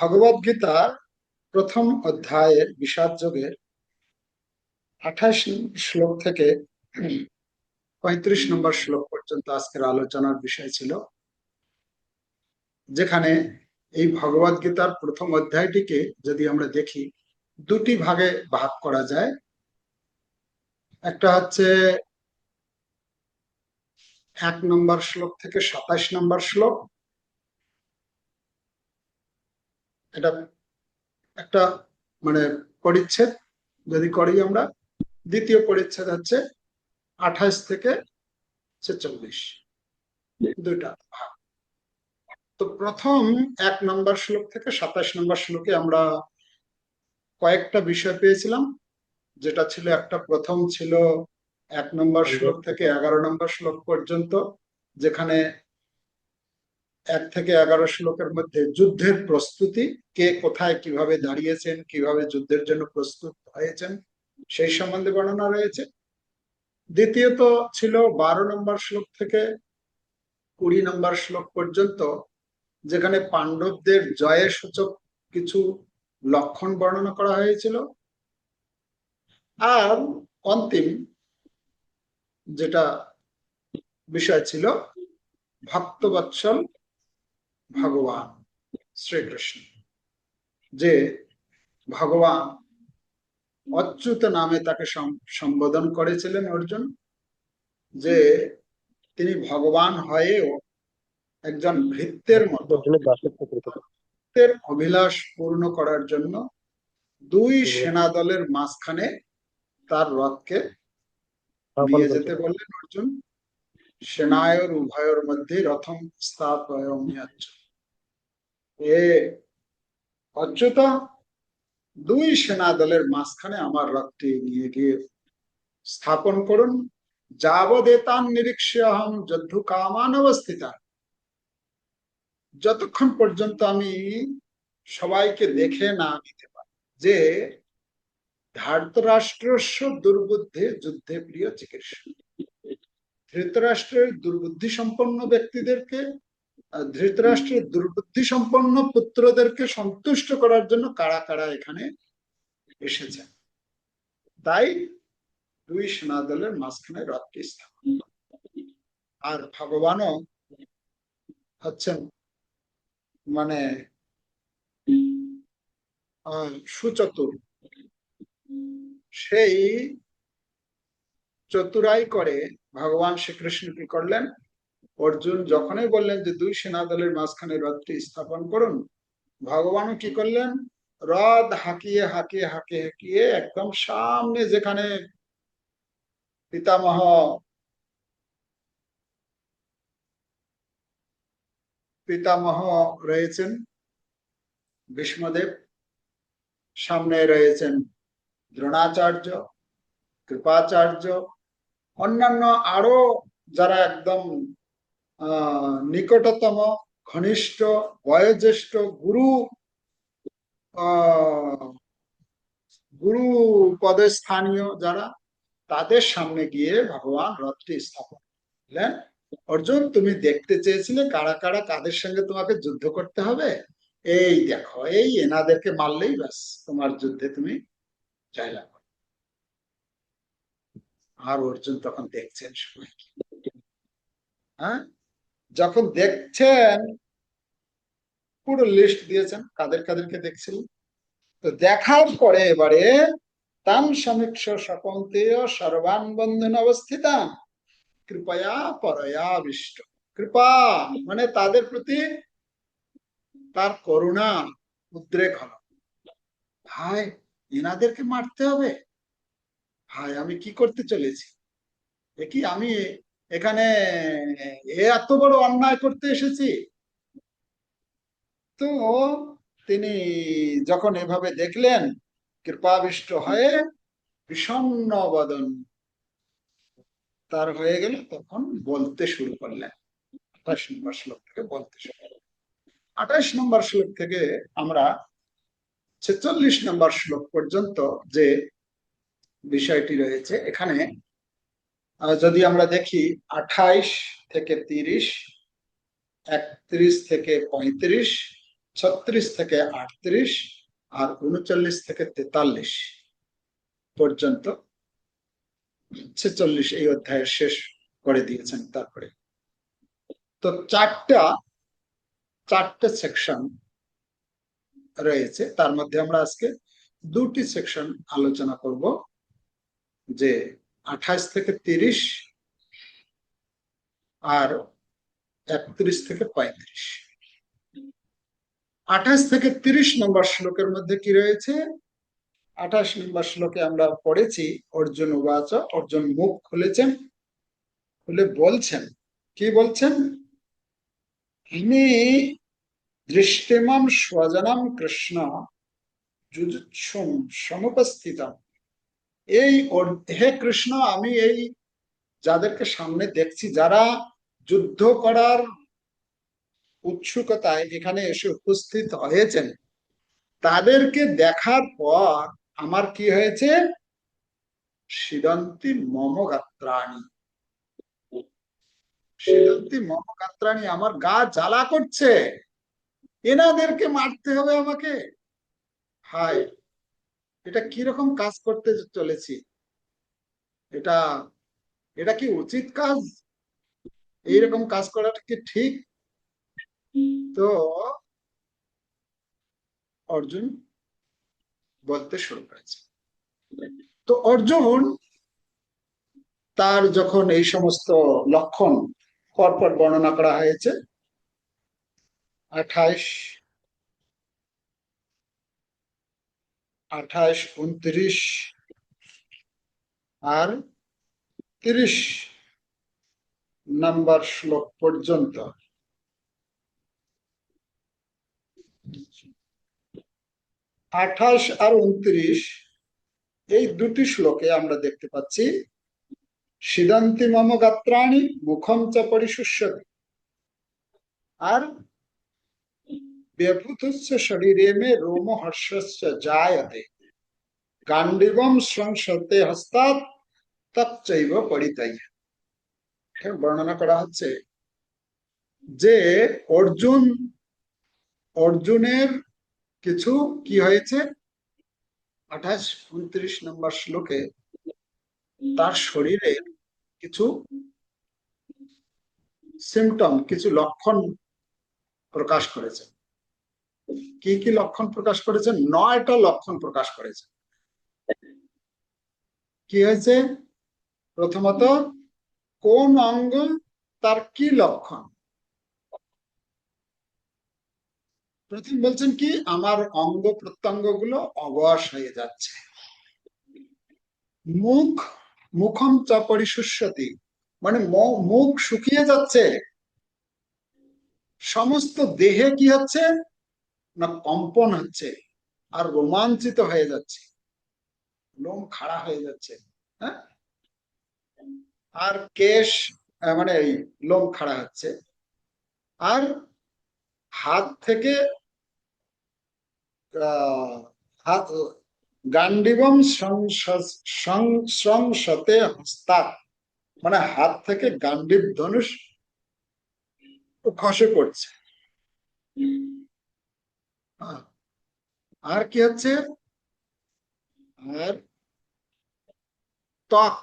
ভগবদ গীতার প্রথম অধ্যায়ের বিষাদ যোগের 28 শ্লোক থেকে 35 নম্বর শ্লোক পর্যন্ত আজকের আলোচনার বিষয় ছিল, যেখানে এই ভগবদ গীতার প্রথম অধ্যায়টিকে যদি আমরা দেখি দুটি ভাগে ভাগ করা যায়। একটা হচ্ছে 1 নম্বর শ্লোক থেকে 27 নম্বর শ্লোক, এটা একটা মানে পরিচ্ছেদ যদি করি আমরা। দ্বিতীয় পরিচ্ছেদ হচ্ছে 28 থেকে 46, দুইটা ভাগ। তো প্রথম 1 নম্বর শ্লোক থেকে 27 নম্বর শ্লোকে আমরা কয়েকটা বিষয় পেয়েছিলাম, যেটা ছিল একটা প্রথম ছিল 1 নম্বর শ্লোক থেকে 11 নম্বর শ্লোক পর্যন্ত, যেখানে 1 থেকে 11 শ্লোকের মধ্যে যুদ্ধের প্রস্তুতি, কে কোথায় কিভাবে দাঁড়িয়েছেন, কিভাবে যুদ্ধের জন্য প্রস্তুত হয়েছেন সেই সম্বন্ধে বর্ণনা রয়েছে। দ্বিতীয়ত ছিল 12 নম্বর শ্লোক থেকে 20 নম্বর শ্লোক পর্যন্ত, যেখানে পাণ্ডবদের জয়ের সূচক কিছু লক্ষণ বর্ণনা করা হয়েছিল। আর অন্তিম যেটা বিষয় ছিল ভক্তবৎসল ভগবান শ্রীকৃষ্ণ, যে ভগবান অচ্যুত নামে তাকে সম্বোধন করেছিলেন অর্জুন, যে তিনি ভগবান হয়েও একজন ভৃত্যের মতো অভিলাষ পূর্ণ করার জন্য দুই সেনা দলের মাঝখানে তার রথকে নিয়ে যেতে বললেন অর্জুন। সেনায়র উভয়ের মধ্যে রথম স্থাপয়াম্যাচ্চ, এ অচ্যুত, দুই সেনা দলের মাঝখানে আমার রথটি নিয়ে গিয়ে স্থাপন করুন। যাবদেতান নিরীক্ষ্য অহম যদ্ধু কামান অবস্থিতা, যতক্ষণ পর্যন্ত আমি সবাইকে দেখে না নিতে পারি যে ধার্তরাষ্ট্রস্য দুর্বুদ্ধে যুদ্ধে প্রিয় চিকিৎসা। ধৃতরাষ্ট্রের দুর্বুদ্ধি সম্পন্ন ব্যক্তিদেরকে, ধৃতরাষ্ট্রের দুর্বুদ্ধি সম্পন্ন পুত্রদেরকে সন্তুষ্ট করার জন্য কারা কারা এখানে এসেছে। তাই দুই সেনা দলের মাঝখানে রথটি স্থাপন। আর ভগবানও হচ্ছেন মানে সুচতুর, সেই চতুরাই করে ভগবান শ্রীকৃষ্ণ কি করলেন, অর্জুন যখনই বললেন যে দুই সেনা দলের মাঝখানে রথটি স্থাপন করুন, ভগবানও কি করলেন, রথ হাঁকিয়ে হাঁকিয়ে হাঁকিয়ে হাঁকিয়ে একদম সামনে যেখানে পিতামহ রয়েছেন ভীষ্মদেব, সামনে রয়েছেন দ্রোণাচার্য, কৃপাচার্য, অন্যান্য আরো যারা একদম নিকটতম ঘনিষ্ঠ বয়োজ্যেষ্ঠ গুরু পদে স্থানীয় যারা, তাদের সামনে গিয়ে ভগবান রথটি স্থাপন করলেন। অর্জুন, তুমি দেখতে চেয়েছিলে কারা কারা কাদের সঙ্গে তোমাকে যুদ্ধ করতে হবে, এই দেখো, এই এনাদেরকে মারলেই ব্যাস তোমার যুদ্ধে তুমি জয়লাভ। আর অর্জুন তখন দেখছেন সবাইকে, হ্যাঁ, যখন দেখছেন পুরো লিস্ট দিয়েছেন কাদের কাদেরকে দেখছিলেন। তো দেখার পরে এবারে তাম সমীক্ষ সকন্তেয় সর্বান বন্ধন অবস্থিতা কৃপয়া পরয়াবিষ্ট, কৃপা মানে তাদের প্রতি তার করুণা উদ্রেক হল। ভাই, এনাদেরকে মারতে হবে, ভাই আমি কি করতে চলেছি, এ কি আমি এখানে এত বড় অন্যায় করতে এসেছি। তো তিনি যখন এভাবে দেখলেন, কৃপাবিষ্ট হয়ে বিষণ্ণ বদন তার হয়ে গেল, তখন বলতে শুরু করলেন। 28 নম্বর শ্লোক থেকে বলতে শুরু করলেন। 28 নম্বর শ্লোক থেকে আমরা 46 নম্বর শ্লোক পর্যন্ত যে বিষয়টি রয়েছে, এখানে যদি আমরা দেখি 28 থেকে 30, 31 থেকে 35, 36 থেকে 38 আর 39 থেকে 43 পর্যন্ত 46 এই অধ্যায়ের শেষ করে দিয়েছেন। তারপরে তো চারটে সেকশন রয়েছে, তার মধ্যে আমরা আজকে দুটি সেকশন আলোচনা করব, যে 28 থেকে 30 আর 31 থেকে 35। 28 থেকে 30 নম্বর শ্লোকের মধ্যে কি রয়েছে? 28 নম্বর শ্লোকে আমরা পড়েছি, অর্জুন উবাচ, অর্জুন মুখ খুলেছেন, খুলে বলছেন, কি বলছেন? আমি দৃষ্টিমাম স্বজনম কৃষ্ণ যুযুৎসুম সমুপস্থিতম। হে কৃষ্ণ, আমি এই যাদেরকে সামনে দেখছি, যারা যুদ্ধ করার উৎসুকতায় এখানে এসে উপস্থিত হয়েছেন, তাদেরকে দেখার পর আমার কি হয়েছে? সিদন্তি মম গাত্রাণি, সিদন্তি মম গাত্রাণি, আমার গা জ্বালা করছে, এনাদেরকে মারতে হবে আমাকে। হায়, এটা কিরকম কাজ করতে চলেছি? এটা এটা কি উচিত কাজ? এইরকম কাজ করাটা কি ঠিক? তো অর্জুন বলতে শুরু করেছে। তো অর্জুন তার যখন এই সমস্ত লক্ষণ পরপর বর্ণনা করা হয়েছে, 28, 29 আর 30 নাম্বার শ্লোক পর্যন্ত 28 আর 29 এই দুটি শ্লোকে আমরা দেখতে পাচ্ছি, সিদন্তি মম গাত্রাণি মুখম চ পরিশুষ্যতি, আর ব্যভূতস্য শরীরে মে রোমহর্ষস্য জায়তে, গান্ডীবম সংসতে হস্তাৎ তচ্চৈব পরিতাই। বর্ণনা করা হচ্ছে যে অর্জুনের কিছু কি হয়েছে। 28, 29 নম্বর শ্লোকে তার শরীরের কিছু সিমটম, কিছু লক্ষণ প্রকাশ করেছে। কি কি লক্ষণ প্রকাশ করেছেন? 9টা লক্ষণ প্রকাশ করেছে। কি হয়েছে? প্রথমত, কোন অঙ্গ তার কি লক্ষণ? প্রথম বলছেন কি, আমার অঙ্গ প্রত্যঙ্গ গুলো অবশ হয়ে যাচ্ছে। মুখম চ পরিশুষ্যতি, মানে মুখ শুকিয়ে যাচ্ছে। সমস্ত দেহে কি হচ্ছে না, কম্পন হচ্ছে আর রোমাঞ্চিত হয়ে যাচ্ছে, লোম খাড়া হয়ে যাচ্ছে। হ্যাঁ, আর কেশ, মানে লোম খাড়া হচ্ছে, আর হাত থেকে হাত গান্ডিবম সংসতে হস্তাৎ, মানে হাত থেকে গান্ডীব ধনুষ খসে পড়ছে। আর কি হচ্ছে? আর ত্বক,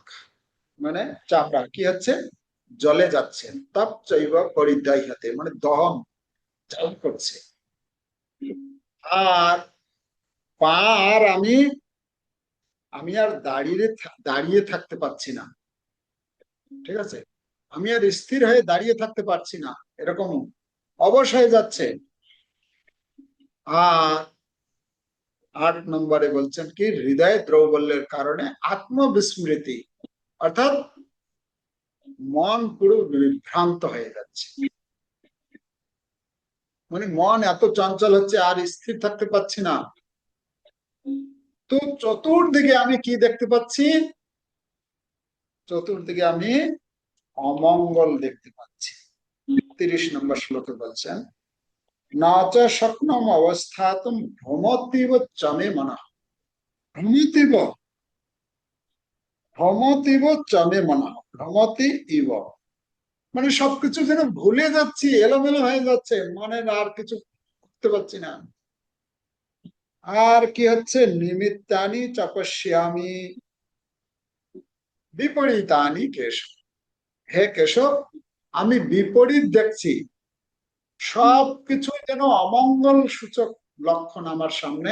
মানে চামড়া কি হচ্ছে, জ্বলে যাচ্ছে। তপ চৈব পরিদায় হাতে, মানে দহন করছে। আর পা, আর আমি আর দাঁড়িয়ে থাকতে পারছি না। ঠিক আছে, আমি আর স্থির হয়ে দাঁড়িয়ে থাকতে পারছি না, এরকম অবশ হয়ে যাচ্ছে। আর 8 নম্বরে বলছেন কি, হৃদয় দ্রৌবল্যের কারণে আত্মবিস্মৃতি, অর্থাৎ মন পুরো বিভ্রান্ত হয়ে যাচ্ছে। মানে মন এত চঞ্চল হচ্ছে, আর স্থির থাকতে পারছি না। তো চতুর্দিকে আমি কি দেখতে পাচ্ছি? চতুর্দিকে আমি অমঙ্গল দেখতে পাচ্ছি। 30 নম্বর শ্লোকে বলছেন, না চ শক্নম অবস্থাতুম ভ্রমতিব চমে মনঃ, ভ্রমতিব, ভ্রমতিব চমে মনঃ, ভ্রমতি ইব, মানে সবকিছু যেন ভুলে যাচ্ছি, এলোমেলো হয়ে যাচ্ছে, মনের আর কিছু বুঝতে পারছি না। আর কি হচ্ছে, নিমিত্তানি তপস্যামি বিপরীতানি কেশব। হে কেশব, আমি বিপরীত দেখছি, সবকিছু যেন অমঙ্গল সূচক লক্ষণ আমার সামনে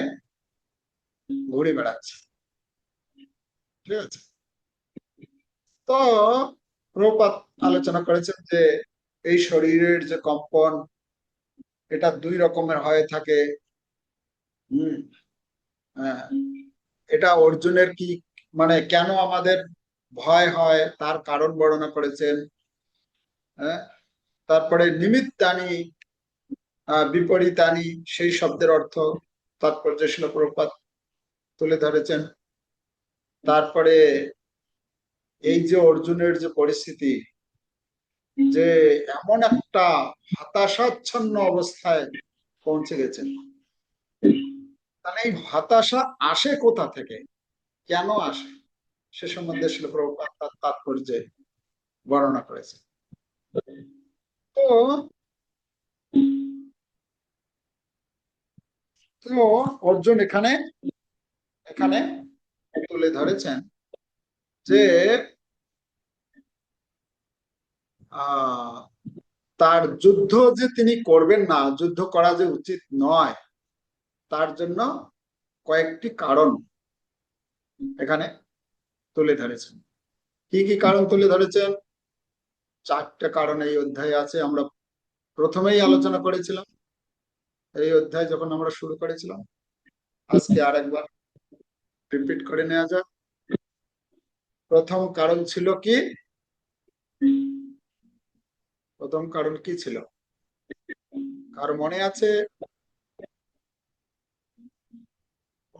ঘুরে বেড়াচ্ছে। ঠিক আছে, তো প্রপাত আলোচনা করেছেন যে এই শরীরের যে কম্পন, এটা দুই রকমের হয়ে থাকে। হম এটা অর্জুনের কি, মানে কেন আমাদের ভয় হয় তার কারণ বর্ণনা করেছেন। হ্যাঁ, তারপরে নিমিত্তানি বিপরীতানি, সেই শব্দের অর্থ তাৎপর্য শিল প্রপাত তুলে ধরেছেন। তারপরে এই যে অর্জুনের যে পরিস্থিতি, যে এমন একটা হতাশাচ্ছন্ন অবস্থায় পৌঁছে গেছেন, তাহলে এই হতাশা আসে কোথা থেকে, কেন আসে, সে সম্বন্ধে শিল প্রপাত তার তাৎপর্যে বর্ণনা করেছে। তো তো অর্জুন এখানে এখানে তুলে ধরেছেন যে আহ তার যুদ্ধ যে তিনি করবেন না, যুদ্ধ করা যে উচিত নয়, তার জন্য কয়েকটি কারণ এখানে তুলে ধরেছেন। কি কি কারণ তুলে ধরেছেন? চারটে কারণ এই অধ্যায়ে আছে। আমরা প্রথমেই আলোচনা করেছিলাম এই অধ্যায় যখন আমরা শুরু করেছিলাম। আজকে আরেকবার রিপিট করে নেওয়া যাক। প্রথম কারণ ছিল কি? প্রথম কারণ কি ছিল, কার মনে আছে?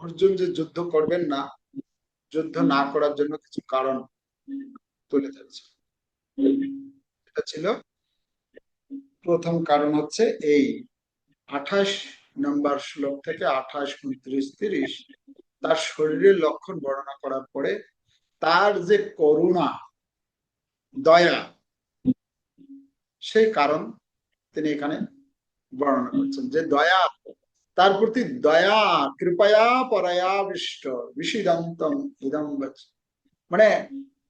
অর্জুন যে যুদ্ধ করবেন না, যুদ্ধ না করার জন্য কিছু কারণ তুলে ধরেছে। এটা ছিল প্রথম কারণ, হচ্ছে এই 28 নম্বর শ্লোক থেকে 28, 29, 30 তার শরীরের লক্ষণ বর্ণনা করার পরে তার যে করুণা, দয়া, সেই কারণ তিনি এখানে বর্ণনা করছেন। যে দয়া, তার প্রতি দয়া, কৃপয়া পরয়া বৃষ্ট বিশিদন্তম ইদম বচ, মানে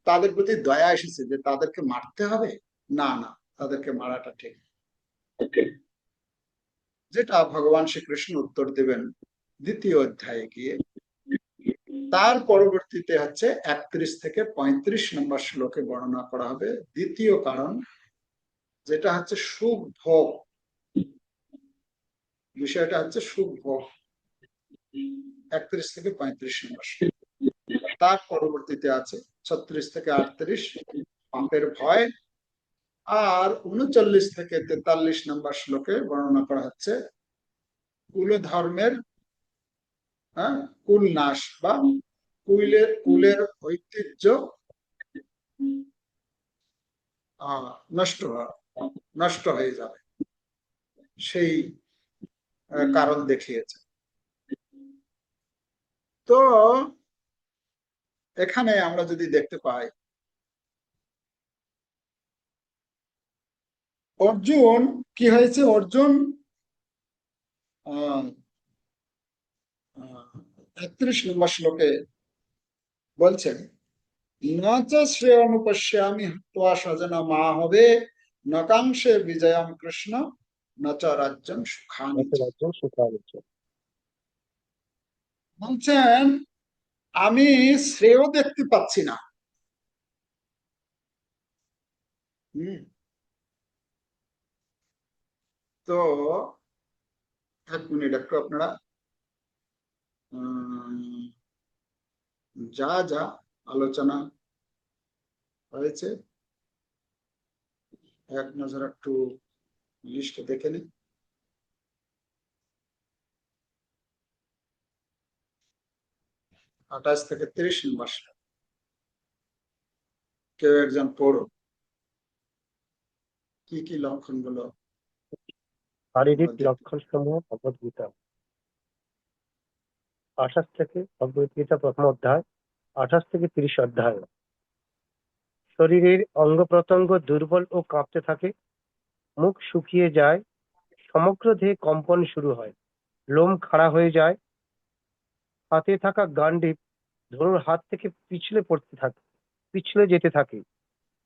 তাদের প্রতি দয়া এসেছে যে তাদেরকে মারতে হবে, না না, তাদেরকে মারাটা ঠিক, যেটা ভগবান শ্রীকৃষ্ণ উত্তর দেবেন দ্বিতীয় অধ্যায়ে গিয়ে। তার পরবর্তীতে হচ্ছে 31 থেকে 35 নম্বর শ্লোকে বর্ণনা করা হবে দ্বিতীয় কারণ, যেটা হচ্ছে সুখ ভোগ। বিষয়টা হচ্ছে সুখ ভোগ, 31 থেকে 35 নম্বর শ্লোক। তার পরবর্তীতে আছে 36 থেকে 38 পাপের ভয়। আর 39 থেকে 43 নম্বর শ্লোকে বর্ণনা করা হচ্ছে কুল ধর্মের, হ্যাঁ, কুল নাশ বা কুলের ঐতিহ্য নষ্ট নষ্ট হয়ে যাবে, সেই কারণ দেখিয়েছে। তো এখানে আমরা যদি দেখতে পাই, অর্জুন কি হয়েছে, অর্জুন 31 নম্বর শ্লোকে বলছেন, নচ শ্রেয়নুপশ্যামি হত্বা স্বজনা মা হবে, নকাংশে বিজয়ম কৃষ্ণ নচ রাজ্যম সুখানি। বলছেন আমি শ্রেয় দেখতে পাচ্ছি না। হম তো 1 মিনিট, একটু আপনারা যা যা আলোচনা হয়েছে এক নজর একটু লিস্ট দেখে নিন। 28 থেকে 30 নম্বর, কেউ একজন পড়ো কি কি লক্ষণ গুলো। শারীরিক লক্ষণ সমূহ ভগবদ্গীতা 28 থেকে, ভগবদ্গীতা প্রথম অধ্যায় 28 থেকে 30 অধ্যায়। শরীরের অঙ্গ প্রত্যঙ্গ দুর্বল ও কাঁপতে থাকে, মুখ শুকিয়ে যায়, সমগ্র দেহে কম্পন শুরু হয়, লোম খাড়া হয়ে যায়, হাতে থাকা গান্ডিব ধনুর হাত থেকে পিছলে যেতে থাকে।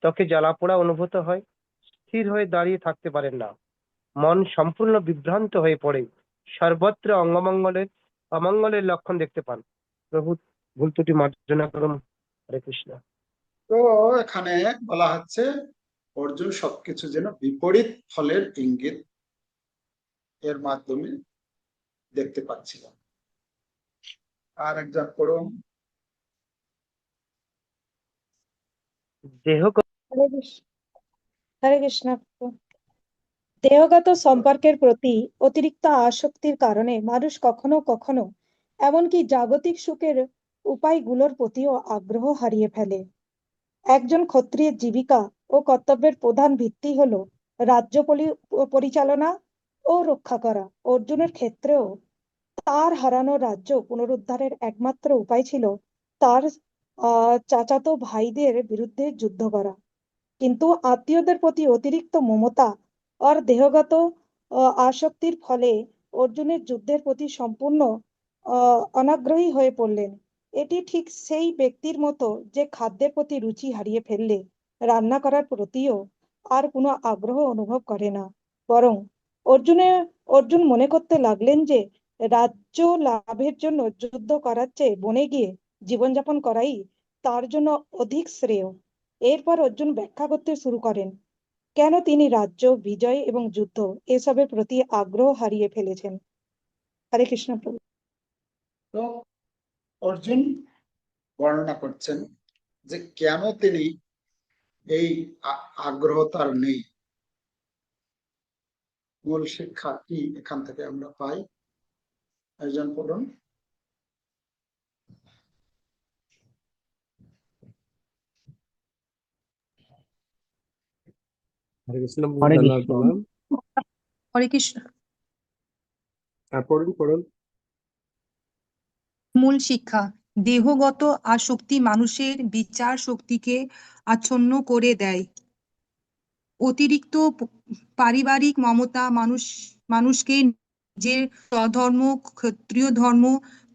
ত্বকে জ্বালাপোড়া অনুভূত হয়, স্থির হয়ে দাঁড়িয়ে থাকতে পারেন না, মন সম্পূর্ণ বিভ্রান্ত হয়ে পড়ে, সর্বত্র অমঙ্গলের লক্ষণ দেখতে পান। প্রভু, ভুল ত্রুটি মার্জনা করুন। হরে কৃষ্ণ। তো এখানে বলা হচ্ছে অর্জুন সবকিছু যেন বিপরীত ফলের ইঙ্গিত এর মাধ্যমে দেখতে পাচ্ছিল। আর একজন পড়ুন। দেহ হরে কৃষ্ণ। হরে কৃষ্ণ। দেহগত সম্পর্কের প্রতি অতিরিক্ত আসক্তির কারণে মানুষ কখনো কখনো এমনকি জাগতিক সুখের উপায়গুলোর প্রতিও আগ্রহ হারিয়ে ফেলে। একজন ক্ষত্রিয়ের জীবিকা ও কর্তব্যের প্রধান ভিত্তি হলো রাজ্য পরিচালনা ও রক্ষা করা। অর্জুনের ক্ষেত্রেও তার হারানো রাজ্য পুনরুদ্ধারের একমাত্র উপায় ছিল তার চাচাতো ভাইদের বিরুদ্ধে যুদ্ধ করা। কিন্তু আত্মীয়দের প্রতি অতিরিক্ত মমতা আর দেহগত আসক্তির ফলে অর্জুনের যুদ্ধের প্রতি সম্পূর্ণ অনাগ্রহী হয়ে পড়লেন। এটি ঠিক সেই ব্যক্তির মতো যে খাদ্যের প্রতি রুচি হারিয়ে ফেললে রান্না করার প্রতিও আর কোনো আগ্রহ অনুভব করে না। বরং অর্জুন মনে করতে লাগলেন যে রাজ্য লাভের জন্য যুদ্ধ করার চেয়ে বনে গিয়ে জীবনযাপন করাই তার জন্য অধিক শ্রেয়। এরপর অর্জুন ব্যাখ্যা করতে শুরু করেন কেন তিনি রাজ্য, বিজয় এবং যুদ্ধ এসবের প্রতি আগ্রহ হারিয়ে ফেলেছেন। হরে কৃষ্ণ প্রভু। তো অর্জুন বর্ণনা করছেন যে কেন তিনি এই আগ্রহ তার নেই। মূল শিক্ষা কি এখান থেকে আমরা পাই? একজন পড়ুন। হরে কৃষ্ণ, হরে ধন্যবাদ কৃষ্ণ। প্রণাম। হরে কৃষ্ণ। পড়ুন পড়ুন। মূল শিক্ষা: দেহগত আসক্তি মানুষের বিচার শক্তিকে আচ্ছন্ন করে দেয়। অতিরিক্ত পারিবারিক মমতা মানুষকে নিজের স্বধর্ম, ক্ষত্রিয় ধর্ম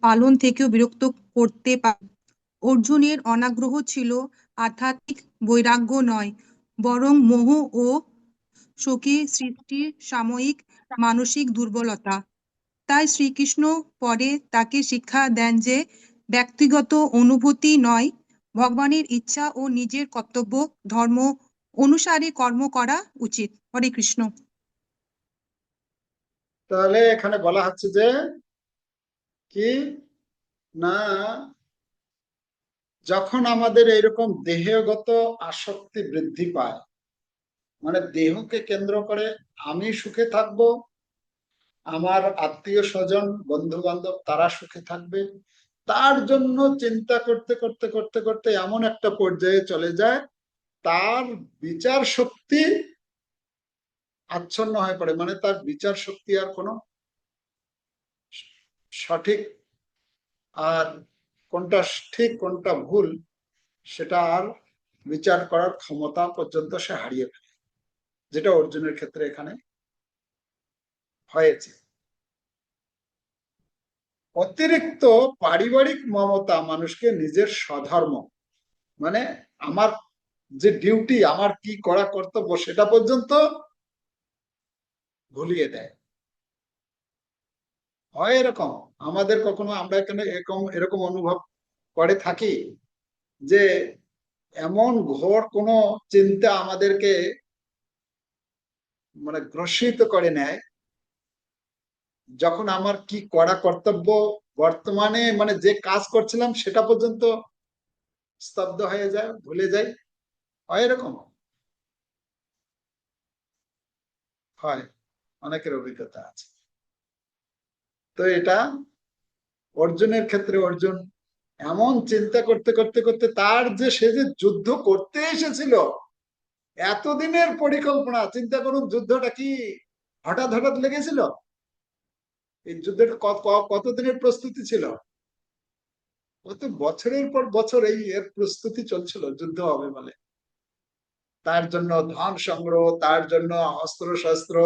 পালন থেকেও বিরক্ত করতে পারে। অর্জুনের অনাগ্রহ ছিল আধ্যাত্মিক বৈরাগ্য নয়, বরং মোহ ও শোকে সৃষ্টির সাময়িক মানসিক দুর্বলতা। তাই শ্রীকৃষ্ণ পরে তাকে শিক্ষা দেন যে ব্যক্তিগত অনুভূতি নয়, ভগবানের ইচ্ছা ও নিজের কর্তব্য ধর্ম অনুসারে কর্ম করা উচিত। হরে কৃষ্ণ। তাহলে এখানে বলা হচ্ছে যে কি না, যখন আমাদের এরকম দেহগত আসক্তি বৃদ্ধি পায়, মানে দেহকে কেন্দ্র করে আমি সুখে থাকব, আমার আত্মীয় স্বজন বন্ধু বান্ধব তারা সুখে থাকবে, তার জন্য চিন্তা করতে করতে করতে করতে এমন একটা পর্যায়ে চলে যায় তার বিচার শক্তি আচ্ছন্ন হয়ে পড়ে। মানে তার বিচার শক্তি আর কোনো সঠিক আর কোনটা ঠিক কোনটা ভুল সেটা আর বিচার করার ক্ষমতা পর্যন্ত সে হারিয়ে ফেলে, যেটা অর্জুনের ক্ষেত্রে এখানে হয়েছে। অতিরিক্ত পারিবারিক মমতা মানুষকে নিজের স্বধর্ম, মানে আমার যে ডিউটি, আমার কি করা কর্তব্য সেটা পর্যন্ত ভুলিয়ে দেয়। হয় এরকম আমাদের কখনো, আমরা এখানে এরকম এরকম অনুভব করে থাকি যে এমন ঘোর কোনো চিন্তা আমাদেরকে মানে গ্রসিত করে নেয়, যখন আমার কি করা কর্তব্য বর্তমানে মানে যে কাজ করছিলাম সেটা পর্যন্ত স্তব্ধ হয়ে যায়, ভুলে যাই। হয় এরকম? হয়, অনেকের অভিজ্ঞতা আছে। তো এটা অর্জুনের ক্ষেত্রে অর্জুন এমন চিন্তা করতে করতে করতে তার যে সে যে যুদ্ধ করতে এসেছিল, এতদিনের পরিকল্পনা, চিন্তা করুন যুদ্ধটা কি হঠাৎ হঠাৎ লেগেছিল। এই যুদ্ধটা কতদিনের প্রস্তুতি ছিল, কত বছরের পর বছর এই এর প্রস্তুতি চলছিল যুদ্ধ হবে বলে। তার জন্য ধন সংগ্রহ, তার জন্য অস্ত্র শস্ত্র,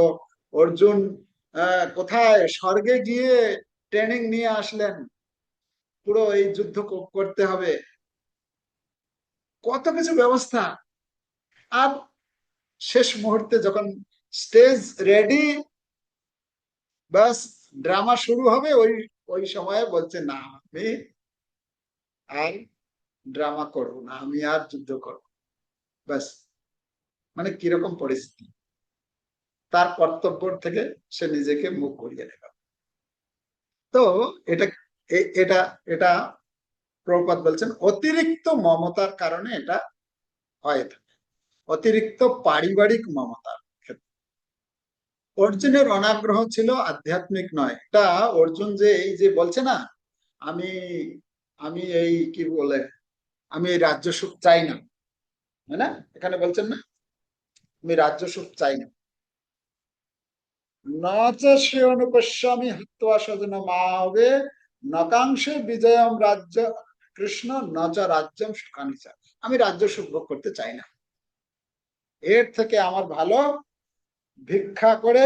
অর্জুন কোথায় স্বর্গে গিয়ে ট্রেনিং নিয়ে আসলেন, পুরো এই যুদ্ধ করতে হবে, কত কিছু ব্যবস্থা। আর শেষ মুহূর্তে যখন স্টেজ রেডি, বাস ড্রামা শুরু হবে, ওই ওই সময়ে বলছে না, আমি আর ড্রামা করব না, আমি আর যুদ্ধ করব। ব্যাস, মানে কিরকম পরিস্থিতি, তার কর্তব্য থেকে সে নিজেকে মুখ ঘুরিয়ে নেবে। তো এটা এটা এটা প্রভুপাদ বলছেন অতিরিক্ত মমতার কারণে এটা হয়ে থাকে, অতিরিক্ত পারিবারিক মমতার ক্ষেত্রে। অর্জুনের অনাগ্রহ ছিল আধ্যাত্মিক নয়, এটা অর্জুন যে এই যে বলছে না, আমি আমি এই কি বলে, আমি এই রাজ্য সুখ চাই না, তাই না? এখানে বলছেন না, আমি রাজ্য সুখ চাই না। সে অনুপশ্যামি হত্যা স্বজন মাবে নকাংশে বিজয়ম রাজ্য কৃষ্ণ নচ রাজ্যম সুখানি চা। আমি রাজ্য সুখ ভোগ করতে চাই না, এর থেকে আমার ভালো ভিক্ষা করে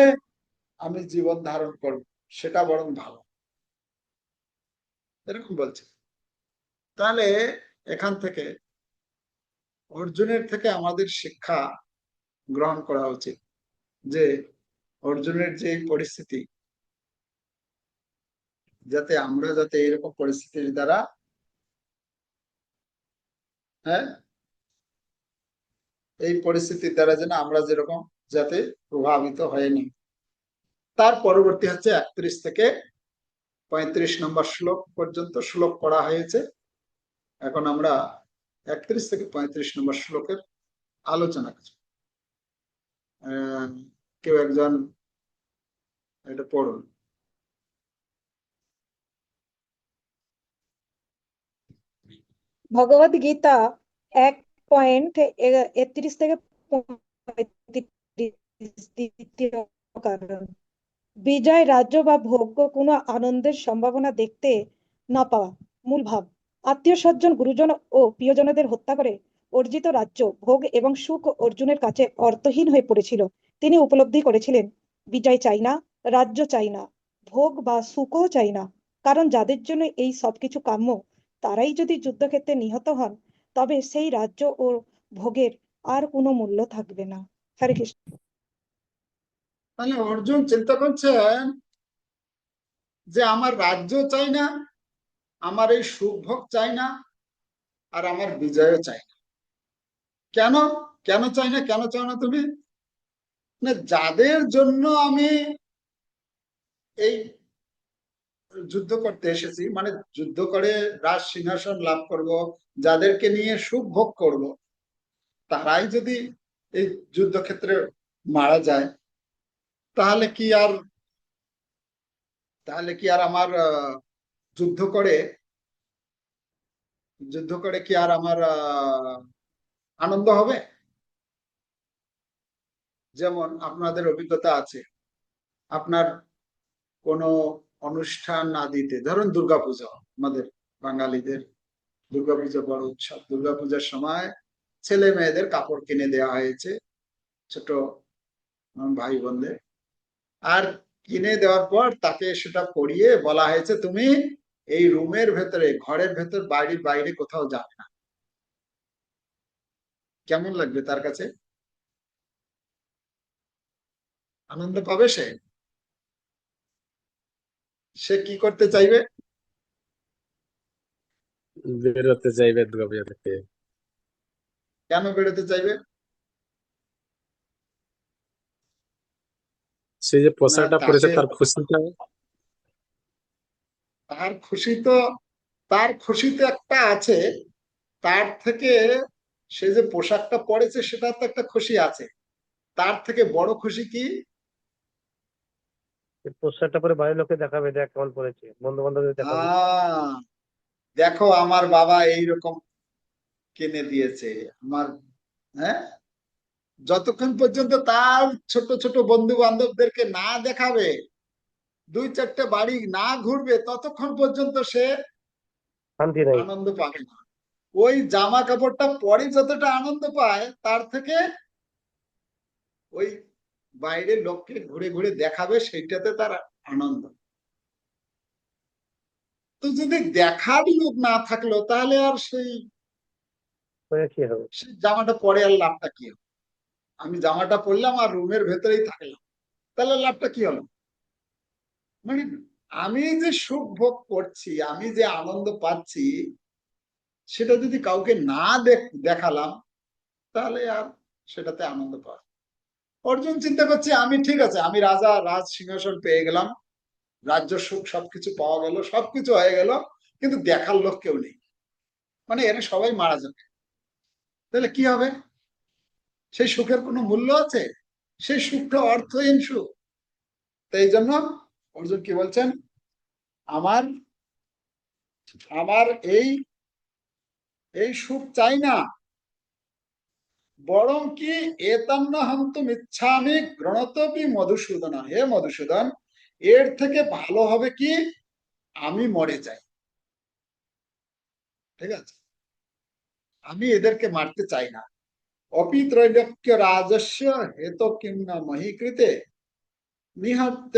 আমি জীবন ধারণ করব, সেটা বরং ভালো, এরকম বলছে। তাহলে এখান থেকে অর্জুনের থেকে আমাদের শিক্ষা গ্রহণ করা উচিত, যে অর্জুনের যে পরিস্থিতি, যাতে আমরা যাতে এরকম পরিস্থিতির দ্বারা হ্যাঁ এই পরিস্থিতির দ্বারা যেন আমরা যেরকম যাতে প্রভাবিত হয়নি। তার পরবর্তী হচ্ছে 31 থেকে 35 নম্বর শ্লোক পর্যন্ত শ্লোক পড়া হয়েছে। এখন আমরা 31 থেকে 35 নম্বর শ্লোকের আলোচনা করছি। কেউ একজন এটা পড়ুন। ভগবদ গীতা 1.31 থেকে 35 দ্বিতীয় কারণ। বিজয়, রাজ্য বা ভোগ্য কোনো আনন্দের সম্ভাবনা দেখতে না পাওয়া। মূল ভাব: আত্মীয় স্বজন, গুরুজন ও প্রিয়জনদের হত্যা করে অর্জিত রাজ্য, ভোগ এবং সুখ অর্জুনের কাছে অর্থহীন হয়ে পড়েছিল। তিনি উপলব্ধি করেছিলেন, বিজয় চাই না, রাজ্য চাই না, ভোগ বা সুখও চাই না, কারণ যাদের জন্য এই সবকিছু কাম্য, তারাই যদি যুদ্ধক্ষেত্রে নিহত হন, তবে সেই রাজ্য ও ভোগের আর কোনো মূল্য থাকবে না। হরে কৃষ্ণ। তাহলে অর্জুন চিন্তা করছেন যে আমার রাজ্য চাই না, আমার এই সুখ ভোগ চাই না, আর আমার বিজয়ও চাই না। কেন কেন চাই না, কেন চাও না তুমি? না, যাদের জন্য আমি এই যুদ্ধ করতে এসেছি, মানে যুদ্ধ করে রাজ সিংহাসন লাভ করব, যাদেরকে নিয়ে সুখ ভোগ করব, তারাই যদি এই যুদ্ধক্ষেত্রে মারা যায়, তাহলে কি আর আমার যুদ্ধ করে কি আর আমার আনন্দ হবে? যেমন আপনাদের অভিজ্ঞতা আছে, আপনার কোনো অনুষ্ঠান আদিতে, ধরুন দুর্গাপূজা, আমাদের বাঙালিদের দুর্গাপূজা বড় উৎসব। দুর্গাপূজার সময় ছেলে মেয়েদের কাপড় কিনে দেওয়া হয়েছে, ছোট ভাই বোনদের, আর কিনে দেওয়ার পর তাকে সেটা পরিয়ে বলা হয়েছে, তুমি এই রুমের ভেতরে, ঘরের ভেতর, বাইরে বাইরে কোথাও যাবে না। কেমন লাগবে তার কাছে? আনন্দ পাবে সে? সে কি করতে চাইবে? বেরোতে চাইবে দুর্গাপূজা থেকে। কেন বেরোতে চাইবে? সে যে না, পোশাকটা পরেছে তার খুশিটা। তার খুশি তো তার খুশি তো একটা আছে, তার থেকে সে যে পোশাকটা পরেছে সেটা তো একটা খুশি আছে, তার থেকে বড় খুশি কি? এই পোস্টারটা পরে বাড়ির লোকে দেখাবে, দেখ কেমন পড়েছে, বন্ধু বান্ধবদের দেখাবে। দেখো আমার বাবা এইরকম কিনে দিয়েছে আমার। হ্যাঁ, যতক্ষণ পর্যন্ত তার ছোট ছোট বন্ধু বান্ধবদেরকে না দেখাবে, 2-4টে বাড়ি না ঘুরবে, ততক্ষণ পর্যন্ত সে শান্তি নেই। আনন্দ পাবে না। ওই জামা কাপড়টা পরে যতটা আনন্দ পায়, তার থেকে ওই বাইরে লোককে ঘুরে ঘুরে দেখাবে, সেইটাতে তার আনন্দ। তো যদি দেখার লোক না থাকলো তাহলে আর সেই করে কি হবে? জামাটা পরে আর লাভটা কি হবে? আমি জামাটা পরলাম আর রুমের ভেতরেই থাকলাম, তাহলে লাভটা কি হলো? মানে আমি যে সুখ ভোগ করছি, আমি যে আনন্দ পাচ্ছি, সেটা যদি কাউকে না দেখালাম তাহলে আর সেটাতে আনন্দ পাওয়া। অর্জুন চিন্তা করছে আমি ঠিক আছে, আমি রাজা, রাজ সিংহাসন পেয়ে গেলাম, রাজ্য সুখ সবকিছু পাওয়া গেল, সবকিছু হয়ে গেল, কিন্তু দেখার লোক কেউ নেই, মানে এরা সবাই মারা যাবে, তাহলে কি হবে? সেই সুখের কোনো মূল্য আছে? সেই সুখটা অর্থহীন সুখ। তাই জন্য অর্জুন কি বলছেন, আমার আমার এই এই সুখ চাই না, বরং কি এতন্ন হন্তম ইচ্ছামি গ্রণতপি মধুসূদন। হে মধুসূদন, এর থেকে ভালো হবে কি আমি মরে যাই। ঠিক আছে, আমি এদেরকে মারতে চাই না। অপি ত্রৈলোক্য রাজস্য হেত কিম না মহীকৃতে নিহত্য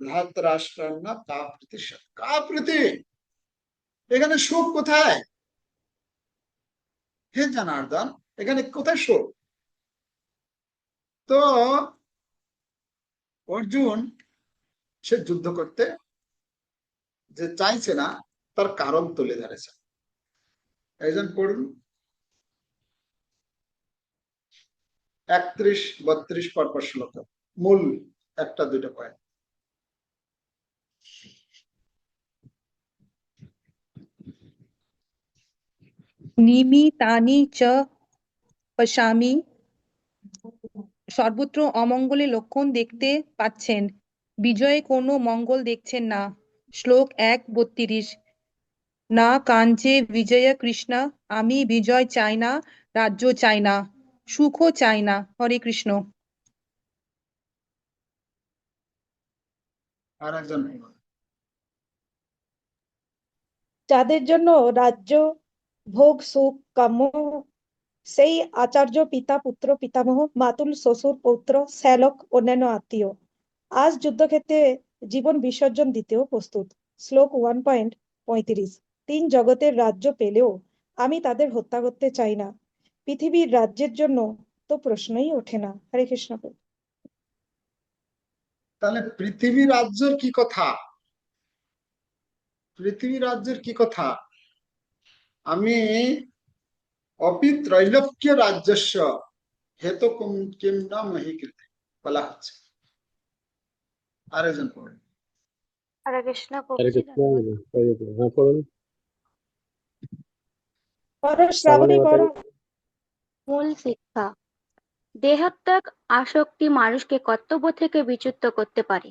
ধাতরাষ্ট্র না কাপ্রীতি। কাপ্রীতি, এখানে সুখ কোথায়? হে জনার্দন, এখানে কোথায় সুখ? তো অর্জুন সে যুদ্ধ করতে যে চাইছে না, তার কারণ তুলে ধরেছে। একজন পড়ুন 31-32 পরপর শ্লোক, মূল একটা দুটো পয়েন্ট। নিমিতানি চ পশ্যামি, সর্বত্র অমঙ্গলের লক্ষণ দেখতে পাচ্ছেন, বিজয়ে কোনো মঙ্গল দেখছেন না। শ্লোক 1:32। না কাঞ্চে বিজয় কৃষ্ণ, আমি বিজয় চাই না, রাজ্য চাই না, সুখও চাই না। হরে কৃষ্ণ। আর একজন যাদের জন্য রাজ্য, ভোগ, সুখ কাম্য, সেই আচার্য, পিতা, পুত্র, পিতামহ, মাতুল, শ্বশুর, পৌত্র, শ্যালক, অন্যান্য আত্মীয় আজ যুদ্ধক্ষেত্রে জীবন বিসর্জন দিতেও প্রস্তুত। শ্লোক 1.35। তিন জগতের রাজ্য পেলেও আমি তাদের হত্যা করতে চাই না। পৃথিবীর রাজ্যের জন্য তো প্রশ্নই ওঠে না। হরে কৃষ্ণ। তাহলে পৃথিবী রাজ্যের কি কথা? পৃথিবী রাজ্যের কি কথা? আমি অপি ত্রৈলোক্য রাজ্যস্য হেতু কিম না মহীকৃতে বলা হচ্ছে। আর একজন পড়ুন। হরে কৃষ্ণ হরে প্রভুজি, কৃষ্ণ। ধন্যবাদ। হ্যাঁ পড়ুন। পরো শ্রাবণী শ্রাবণী, পরো। মাতাজি। মূল শিক্ষা: দেহত্যাগ আসক্তি মানুষকে কর্তব্য থেকে বিচ্যুত করতে পারে।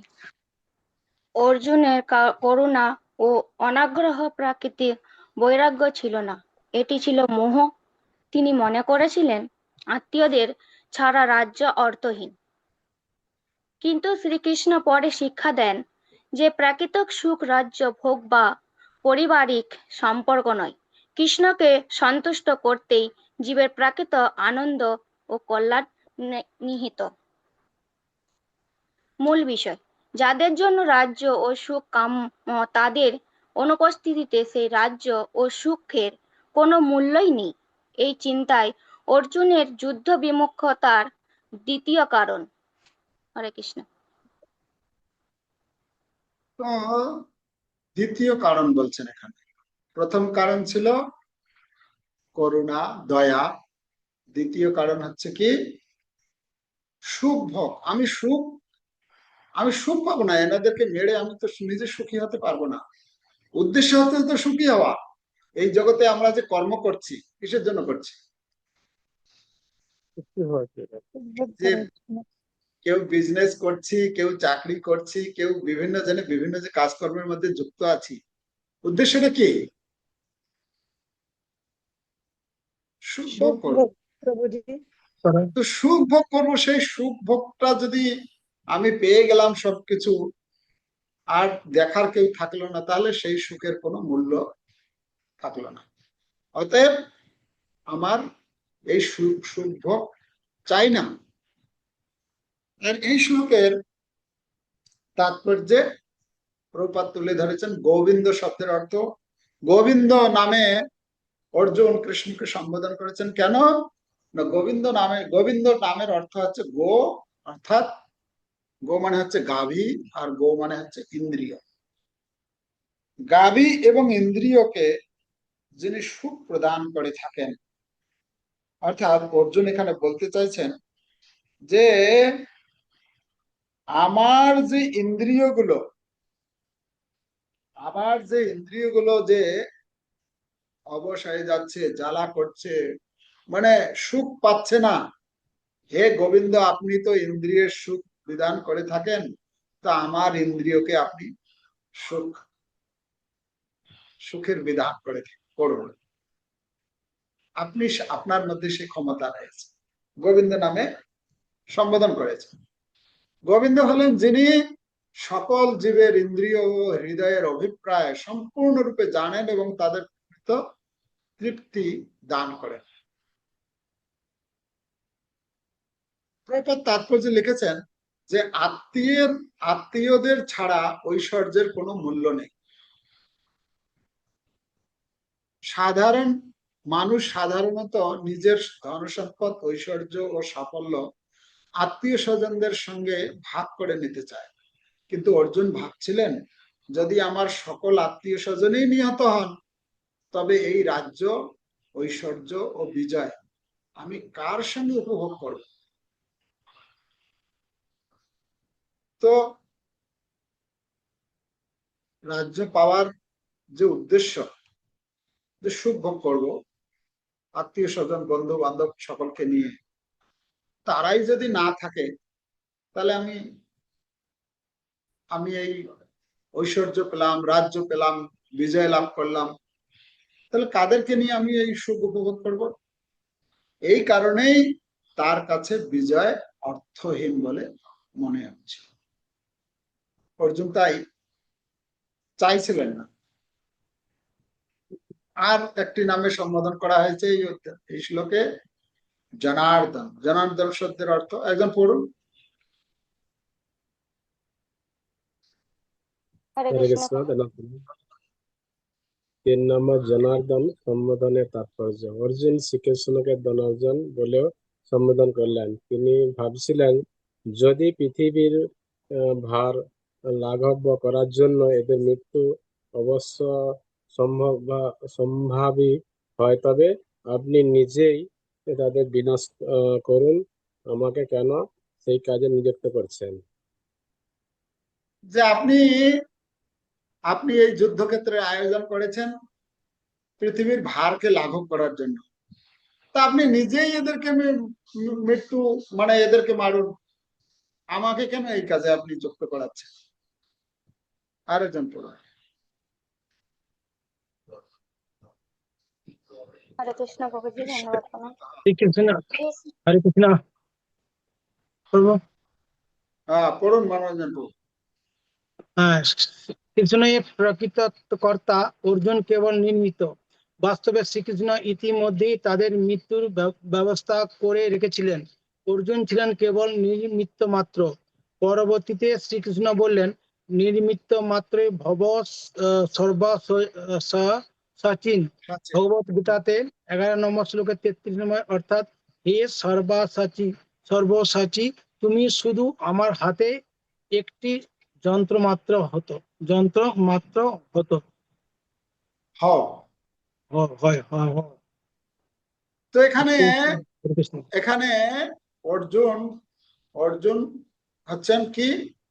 অর্জুনের করুণা ও অনাগ্রহ প্রাকৃতিক বৈরাগ্য ছিল না, এটি ছিল মোহ। তিনি মনে করেছিলেন আত্মীয়দের ছাড়া রাজ্য অর্থহীন। কিন্তু শ্রীকৃষ্ণ পরে শিক্ষা দেন যে প্রাকৃতিক সুখ রাজ্য ভোগ বা পারিবারিক সম্পর্ক নয়, কৃষ্ণকে সন্তুষ্ট করতেই জীবের প্রাকৃত আনন্দ ও কল্যাণ নিহিত। মূল বিষয়: যাদের জন্য রাজ্য ও সুখ কাম্য, তাদের অনুপস্থিতিতে সেই রাজ্য ও সুখের কোনো মূল্যই নেই। এই চিন্তায় অর্জুনের যুদ্ধ বিমুখতার দ্বিতীয় কারণ। হরে কৃষ্ণ। তো দ্বিতীয় কারণ বলছেন এখানে। প্রথম কারণ ছিল করুণা, দয়া। দ্বিতীয় কারণ হচ্ছে কি সুখ ভোগ। আমি সুখ পাবো না, এনাদেরকে মেরে আমি তো নিজে সুখী হতে পারবো না। উদ্দেশ্য হচ্ছে তো সুখী হওয়া। এই জগতে আমরা যে কর্ম করছি, কিসের জন্য করছি? কি হয়েছে? যে কেউ বিজনেস করছি, কেউ চাকরি করছি, কেউ বিভিন্ন জনে বিভিন্ন যে কাজকর্মের মধ্যে যুক্ত আছি, উদ্দেশ্যটা কি? সুখ ভোগ সুখ করবো। ভোগ, প্রভুজি। তো সুখ ভোগ করবো, সেই সুখ ভোগটা যদি আমি পেয়ে গেলাম সবকিছু, আর দেখার কেউ থাকলো না, তাহলে সেই সুখের কোনো মূল্য থাকলো না। অতএব আমার এই সুখ ভোগ চাই না। আর এই শ্লোকের তাৎপর্যে প্রভুপাদ তুলে ধরেছেন গোবিন্দ শব্দের অর্থ। গোবিন্দ নামে অর্জুন কৃষ্ণকে সম্বোধন করেছেন কেন না, গোবিন্দ নামের অর্থ হচ্ছে গো, অর্থাৎ গো মানে হচ্ছে গাভী, আর গো মানে হচ্ছে ইন্দ্রিয়। গাভী এবং ইন্দ্রিয়কে যিনি সুখ প্রদান করে থাকেন, অর্থাৎ অর্জুন এখানে বলতে চাইছেন যে আমার যে ইন্দ্রিয়গুলো যে অবসায় যাচ্ছে, জ্বালা করছে, মানে সুখ পাচ্ছে না, হে গোবিন্দ আপনি তো ইন্দ্রিয়ের সুখ বিধান করে থাকেন, তা আমার ইন্দ্রিয়কে আপনি সুখের বিধান করুন। আপনি, আপনার মধ্যে সে ক্ষমতা রয়েছে। গোবিন্দ নামে সম্বোধন করেছেন। গোবিন্দ হলেন যিনি সকল জীবের ইন্দ্রিয় ও হৃদয়ের অভিপ্রায় সম্পূর্ণরূপে জানেন এবং তাদের তৃপ্তি দান করেন। তাৎপর্য লিখেছেন যে আত্মীয়দের ছাড়া ঐশ্বর্যের কোনো মূল্য নেই। সাধারণ মানুষ সাধারণত নিজের ধন সম্পদ, ঐশ্বর্য ও সাফল্য আত্মীয় স্বজনদের সঙ্গে ভাগ করে নিতে চায়, কিন্তু অর্জুন ভাবছিলেন যদি আমার সকল আত্মীয় স্বজনই নিহত হন, তবে এই রাজ্য, ঐশ্বর্য ও বিজয় আমি কার সঙ্গে উপভোগ করব? তো রাজ্য পাওয়ার যে উদ্দেশ্য, যে সুখ ভোগ করবো আত্মীয় স্বজন, বন্ধু বান্ধব সকলকে নিয়ে, তারাই যদি না থাকে, তাহলে আমি এই ঐশ্বর্য পেলাম, রাজ্য পেলাম, বিজয় লাভ করলাম, তাহলে কাদেরকে নিয়ে আমি এই সুখ উপভোগ করব? এই কারণেই তার কাছে বিজয় অর্থহীন বলে মনে হচ্ছে। অর্জুন তাই চাইছিলেন না। আর একটি নামে সম্বোধন করা হয়েছে এই শ্লোকে, জনার্দন। জনার্দন শব্দের অর্থ একজন পড়ুন। হরে হরে কৃষ্ণ। কৃষ্ণ। 3 নম্বর জনার্দন সম্বোধনের তাৎপর্য। অর্জুন শ্রীকৃষ্ণকে ধনার্দন বলেও সম্বোধন করলেন। তিনি ভাবছিলেন যদি পৃথিবীর ভার লাঘব করার জন্য এদের মৃত্যু অবশ্য সম্ভাবী হয়, তবে আপনি নিজেই তাদের বিনাশ করুন, আমাকে কেন সেই কাজে নিযুক্ত করছেন? যে আপনি এই যুদ্ধক্ষেত্রের আয়োজন করেছেন পৃথিবীর ভারকে লাঘব করার জন্য, তা আপনি নিজেই এদেরকে মৃত্যু, মানে এদেরকে মারুন, আমাকে কেন এই কাজে আপনি যুক্ত করাচ্ছেন? আরেকজন পড়ুন। হরে কৃষ্ণ প্রভুজি, ধন্যবাদ প্রণাম। শ্রীকৃষ্ণ। হরে কৃষ্ণ। প্রভু। হ্যাঁ পড়ুন, মনোরঞ্জন প্রভু। শ্রীকৃষ্ণ এর প্রকৃত কর্তা, অর্জুন কেবল নির্মিত। বাস্তবে শ্রীকৃষ্ণ ইতিমধ্যেই তাদের মৃত্যুর ব্যবস্থা করে রেখেছিলেন। অর্জুন ছিলেন কেবল নিমিত্ত মাত্র। পরবর্তীতে শ্রীকৃষ্ণ বললেন, নির্মিত্ত মাত্রই ভব সচিন। ভগবত গীতাতে 11 নম্বর শ্লোকের 33 নম্বর, অর্থাৎ হে সর্বসাচী, তুমি শুধু আমার হাতে একটি যন্ত্র মাত্র হতো। তো এখানে অর্জুন হচ্ছেন কি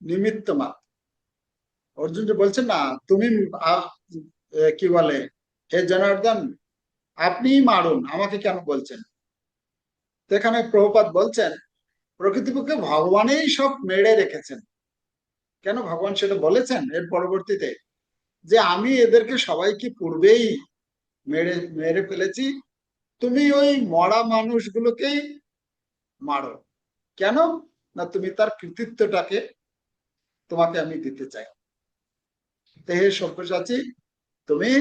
নিমিত্ত মাত্র। অর্জুন যে বলছেন না, তুমি কি বলে, হে জনার্দন আপনি মারুন, আমাকে কেন বলছেন? তো এখানে প্রভুপাদ বলছেন প্রকৃতপক্ষে ভগবানই সব মেরে রেখেছেন। কেন ভগবান সেটা বলেছেন এর পরবর্তীতে, যে আমি এদেরকে সবাইকে পূর্বেই মেরে ফেলেছি, তুমি ওই মরা মানুষগুলোকেই মারো। কেন না, তুমি তার কৃতিত্বটাকে তোমাকে আমি দিতে চাই। হে সব্যসাচী, তুমি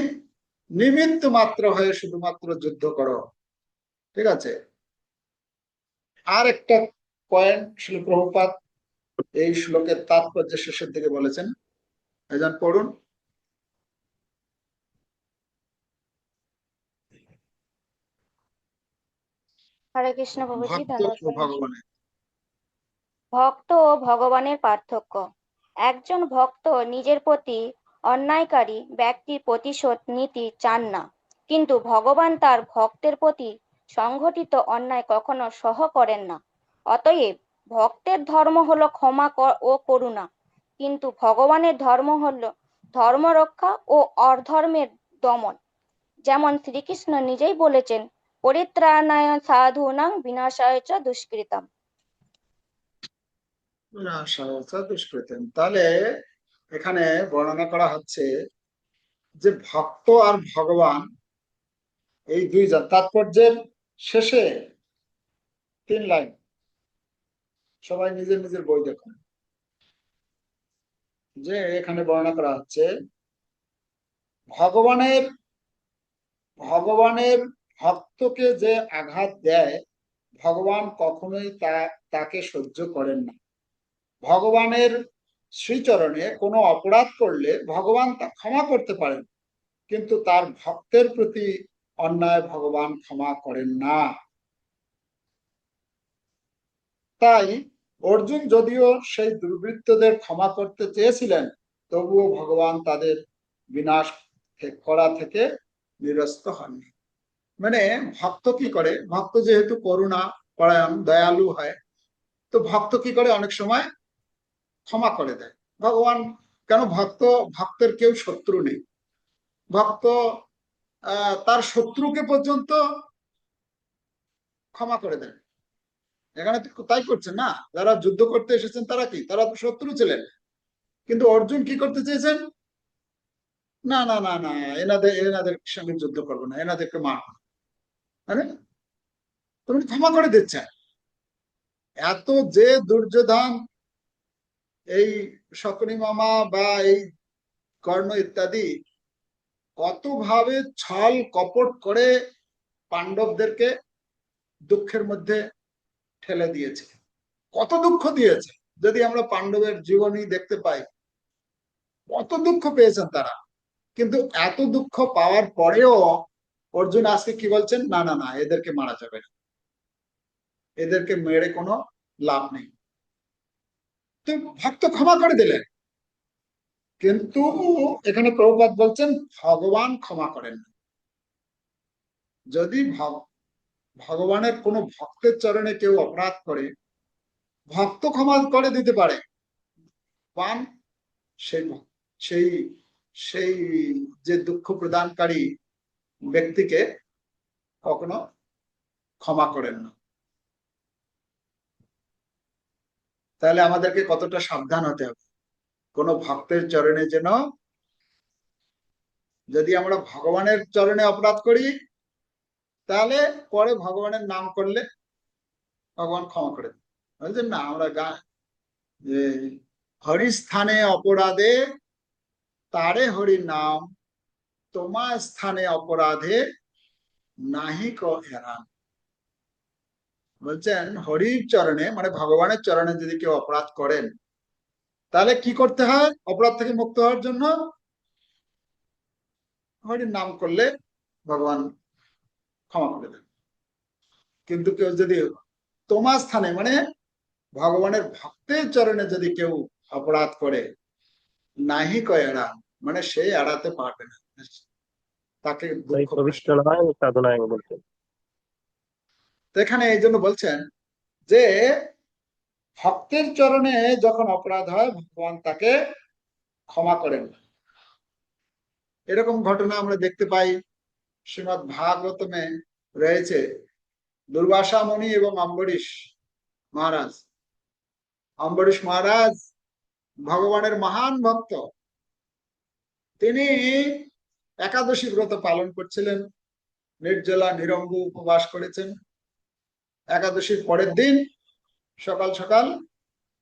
নিমিত্ত মাত্র হয়ে শুধুমাত্র যুদ্ধ করো। ঠিক আছে। আর একটা পয়েন্ট শিল প্রভুপাদ এই শ্লোকের তাৎপর্য শেষের দিকে বলেছেন। ভাইজান পড়ুন। হরে কৃষ্ণ বাবুজি, ভক্ত ধন্যবাদ ও বাবুজি। ভগবানের। ভক্ত ও ভগবানের পার্থক্য। একজন ভক্ত নিজের প্রতি অন্যায়কারী ব্যক্তির প্রতিশোধ নিতে চান না, কিন্তু ভগবান তার ভক্তের প্রতি সংঘটিত অন্যায় কখনো সহ করেন না। অতএব ভক্তের ধর্ম হলো ক্ষমা ও করুণা, কিন্তু ভগবানের ধর্ম হলো ধর্ম রক্ষা ও অধর্মের দমন। যেমন শ্রীকৃষ্ণ নিজেই বলেছেন, পরিত্রাণায় সাধূনাং বিনাশায় চ দুষ্কৃতম। দুষ্কৃতম। তাহলে এখানে বর্ণনা করা হচ্ছে যে ভক্ত আর ভগবান এই দুইজন। তাৎপর্যের শেষে 3 লাইন, সবাই নিজের নিজের বই দেখুন, যে এখানে বর্ণনা করা হচ্ছে ভগবানের ভগবানের ভক্তকে যে আঘাত দেয়, ভগবান কখনোই তাকে সহ্য করেন না। ভগবানের শ্রীচরণে কোনো অপরাধ করলে ভগবান তা ক্ষমা করতে পারেন, কিন্তু তার ভক্তের প্রতি অন্যায় ভগবান ক্ষমা করেন না। তাই অর্জুন যদিও সেই দুর্বৃত্তদের ক্ষমা করতে চেয়েছিলেন, তবুও ভগবান তাদের বিনাশ করা থেকে নিরস্ত হননি। মানে ভক্ত কি করে, ভক্ত যেহেতু করুণা পরায়ণ দয়ালু হয়, তো ভক্ত কি করে অনেক সময় ক্ষমা করে দেয়। ভগবান কেন, ভক্তের কেউ শত্রু নেই। ভক্ত তার শত্রুকে পর্যন্ত ক্ষমা করে দেন। এখানে তো তাই করছেন না, যারা যুদ্ধ করতে এসেছেন তারা কি, তারা তো শত্রু ছিলেন, কিন্তু অর্জুন কি করতে চেয়েছেন, না না না না, এনাদের সঙ্গে যুদ্ধ করবো না, এনাদেরকে মারবো। আরে তুমি ক্ষমা করে দিচ্ছেন। এত যে দুর্যোধন, এই শকুনি মামা বা এই কর্ণ ইত্যাদি কত ভাবে ছল কপট করে পাণ্ডবদেরকে দুঃখের মধ্যে ঠেলে দিয়েছে, কত দুঃখ দিয়েছে। যদি আমরা পাণ্ডবের জীবনী দেখতে পাই, কত দুঃখ পেয়েছেন তারা, কিন্তু এত দুঃখ পাওয়ার পরেও অর্জুন আজকে কি বলছেন, না না না, এদেরকে মারা যাবে না, এদেরকে মেরে কোনো লাভ নেই। তো ভক্ত ক্ষমা করে দিলেন, কিন্তু এখানে প্রভুপাদ বলছেন ভগবান ক্ষমা করেন না। যদি ভগবানের কোনো ভক্তের চরণে কেউ অপরাধ করে, ভক্ত ক্ষমা করে দিতে পারে, পান সেই সেই সেই যে দুঃখ প্রদানকারী ব্যক্তিকে কখনো ক্ষমা করেন না। তাহলে আমাদেরকে কতটা সাবধান হতে হবে, কোনো ভক্তের চরণে যেন, যদি আমরা ভগবানের চরণে অপরাধ করি, তাহলে পরে ভগবানের নাম করলে ভগবান ক্ষমা করে দেন। বলছেন না, আমরা হরিস্থানে অপরাধে তারে হরি নাম, তোমার স্থানে অপরাধে নাহি ক এরান। বলছেন হরির চরণে মানে ভগবানের চরণে যদি কেউ অপরাধ করেন, তাহলে কি করতে হয়, অপরাধ থেকে মুক্ত হওয়ার জন্য হরির নাম করলে ভগবান ক্ষমা করে দেন। কিন্তু কেউ যদি তোমার স্থানে মানে ভগবানের ভক্তের চরণে যদি কেউ অপরাধ করে, নাহি কয় এড়ান, মানে সে এড়াতে পারবে না, তাকে তাই দুঃখ কষ্ট। পবিত্র নয় সাধনায় বলছেন। তো এখানে এই জন্য বলছেন যে ভক্তের চরণে যখন অপরাধ হয়, ভগবান তাকে ক্ষমা করেন না। এরকম ঘটনা আমরা দেখতে পাই শ্রীমৎ ভাগবতমে রয়েছে। দুর্বাসা মুনি এবং অম্বরীশ মহারাজ। অম্বরীশ মহারাজ ভগবানের মহান ভক্ত, তিনি একাদশী ব্রত পালন করছিলেন, নির্জলা নিরঙ্গ উপবাস করেছেন। একাদশীর পরের দিন সকাল সকাল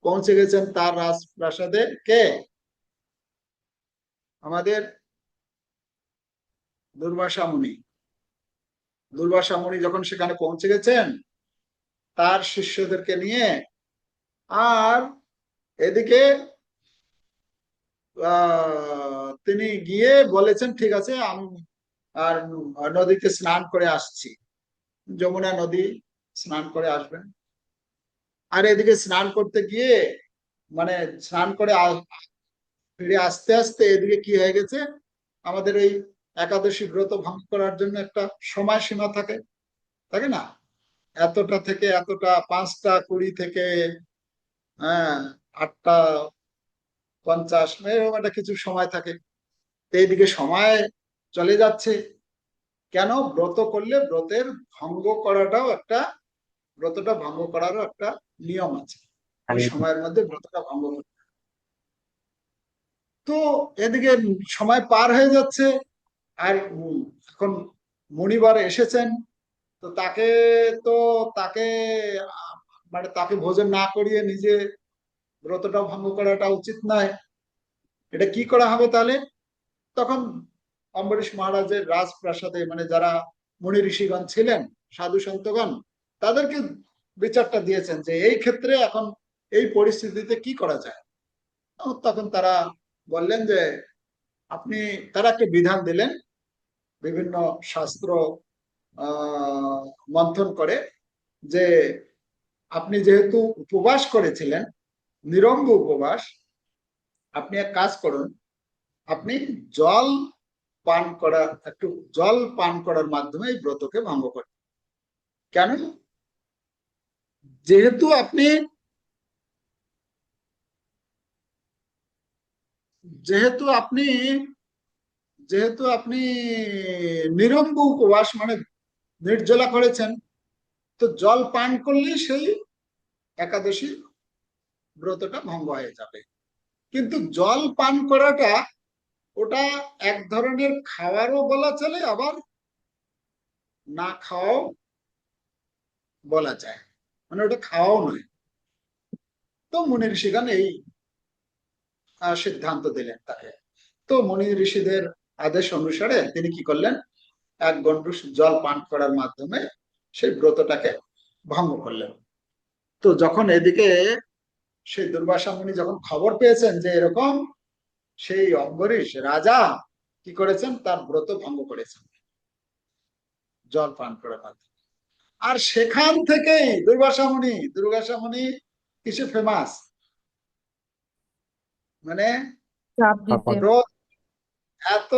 পৌঁছে গেছেন তার রাজপ্রাসাদে কে, আমাদের দুর্বাসা মুনি। দুর্বাসা মুনি যখন সেখানে পৌঁছে গেছেন তার শিষ্যদেরকে নিয়ে, আর এদিকে তিনি গিয়ে বলেছেন ঠিক আছে আমি আর নদীতে স্নান করে আসছি, যমুনা নদী স্নান করে আসবেন। আর এদিকে স্নান করতে গিয়ে মানে স্নান করে ফিরে আসতে আসতে এদিকে কি হয়ে গেছে, আমাদের এই একাদশী ব্রত ভঙ্গ করার জন্য একটা সময়সীমা থাকে, থাকে না? এতটা থেকে এতটা, 5টা 20 থেকে 8টা 50 এরকম একটা কিছু সময় থাকে। তো এইদিকে সময় চলে যাচ্ছে। কেন? ব্রত করলে ব্রতের ভঙ্গ করাটাও একটা, ব্রতটা ভঙ্গ করারও একটা নিয়ম আছে, ওই সময়ের মধ্যে ব্রতটা ভঙ্গ করতে। তো এদিকে সময় পার হয়ে যাচ্ছে, আর এখন মণিবার এসেছেন, তো তো তাকে মানে তাকে ভোজন না করিয়ে নিজে ব্রতটা ভঙ্গ করাটা উচিত নয়। এটা কি করা হবে তাহলে? তখন অম্বরীশ মহারাজের রাজপ্রাসাদে মানে যারা মুনি ঋষিগণ ছিলেন, সাধু সন্তগণ, তাদেরকে বিচারটা দিয়েছেন যে এই ক্ষেত্রে এখন এই পরিস্থিতিতে কি করা যায়। তখন তারা বললেন যে আপনি, তারা একটা বিধান দিলেন, বিভিন্ন শাস্ত্র মন্থন করে, যে আপনি যেহেতু উপবাস করেছিলেন, নিরঙ্গ উপবাস, আপনি এক কাজ করুন, আপনি জল পান করা, একটু জল পান করার মাধ্যমে এই ব্রতকে ভঙ্গ করেন। কেন? যেহেতু আপনি যেহেতু আপনি যেহেতু আপনি নিরঙ্গ উপবাস মানে নির্জলা করেছেন, তো জল পান করলে সেই একাদশী ব্রতটা ভঙ্গ হয়ে যাবে। কিন্তু জল পান করাটা ওটা এক ধরনের খাওয়ারও বলা চলে, আবার না খাওয়াও বলা যায়, মানে ওটা খাওয়াও নয়। তো মুনি ঋষিগণ এই সিদ্ধান্ত দিলেন তাকে। তো মুনি ঋষিদের আদেশ অনুসারে তিনি কি করলেন, 1 গণ্ডূষ জল পান করার মাধ্যমে সেই ব্রতটাকে ভঙ্গ করলেন। তো যখন এদিকে সেই দুর্বাসা মুনি যখন খবর পেয়েছেন যে এরকম সেই অম্বরীশ রাজা কি করেছেন, তার ব্রত ভঙ্গ করেছেন জল পান করার মাধ্যমে। আর সেখান থেকেই দুর্বাসা মুনি কিসে ফেমাস, মানে চাপ দিতে। ব্রত এত,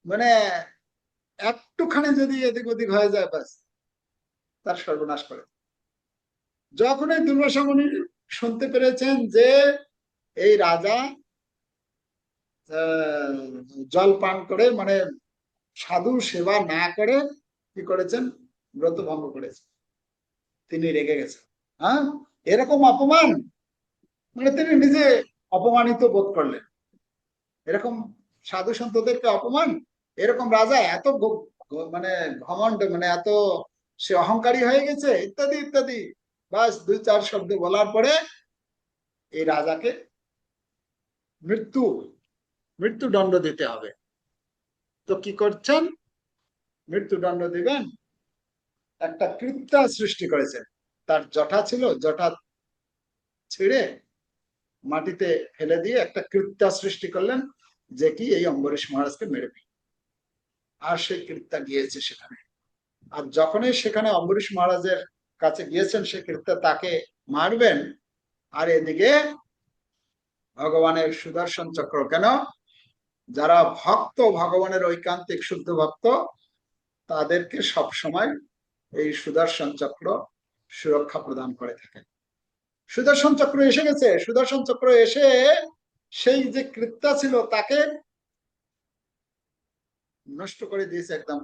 মানে একটুখানি যদি এদিক ওদিক হয়ে যায় ব্যাস তার সর্বনাশ করে। যখন এই দুর্বাসা মুনি শুনতে পেরেছেন যে এই রাজা জল পান করে মানে সাধু সেবা না করে কি করেছেন, ব্রত ভঙ্গ করেছেন, তিনি রেগে গেছেন। হ্যাঁ, এরকম অপমান, মানে তিনি নিজে অপমানিত বোধ করলেন। এরকম সাধু সন্তদেরকে অপমান, এরকম রাজা এত মানে ঘমন্ড, মানে এত সে অহংকারী হয়ে গেছে, ইত্যাদি ইত্যাদি। বাস 2-4 শব্দ বলার পরে এই রাজাকে মৃত্যুদণ্ড দিতে হবে। তো কি করছেন, মৃত্যুদণ্ড দিবেন, একটা কৃত্যা সৃষ্টি করেছেন। তার জটা ছিল, জটা ছিঁড়ে মাটিতে ফেলে দিয়ে একটা কৃত্যা সৃষ্টি করলেন, যে কি এই অম্বরীশ মহারাজকে মেরে দিল। আর সেই কৃত্যা গিয়েছে সেখানে। আর যখনই সেখানে অম্বরীশ মহারাজের কাছে গিয়েছেন সে কৃত্যা তাকে মারবেন, আর এদিকে ভগবানের সুদর্শন চক্র, কেন? যারা ভক্ত, ভগবানের ঐকান্তিক শুদ্ধ ভক্ত, তাদেরকে সব সময় এই সুদর্শন চক্র সুরক্ষা প্রদান করে থাকে। সুদর্শন চক্র এসে গেছে, সুদর্শন চক্র এসে সেই যে কৃত্যা ছিল তাকে নষ্ট করে দিয়েছে, একদম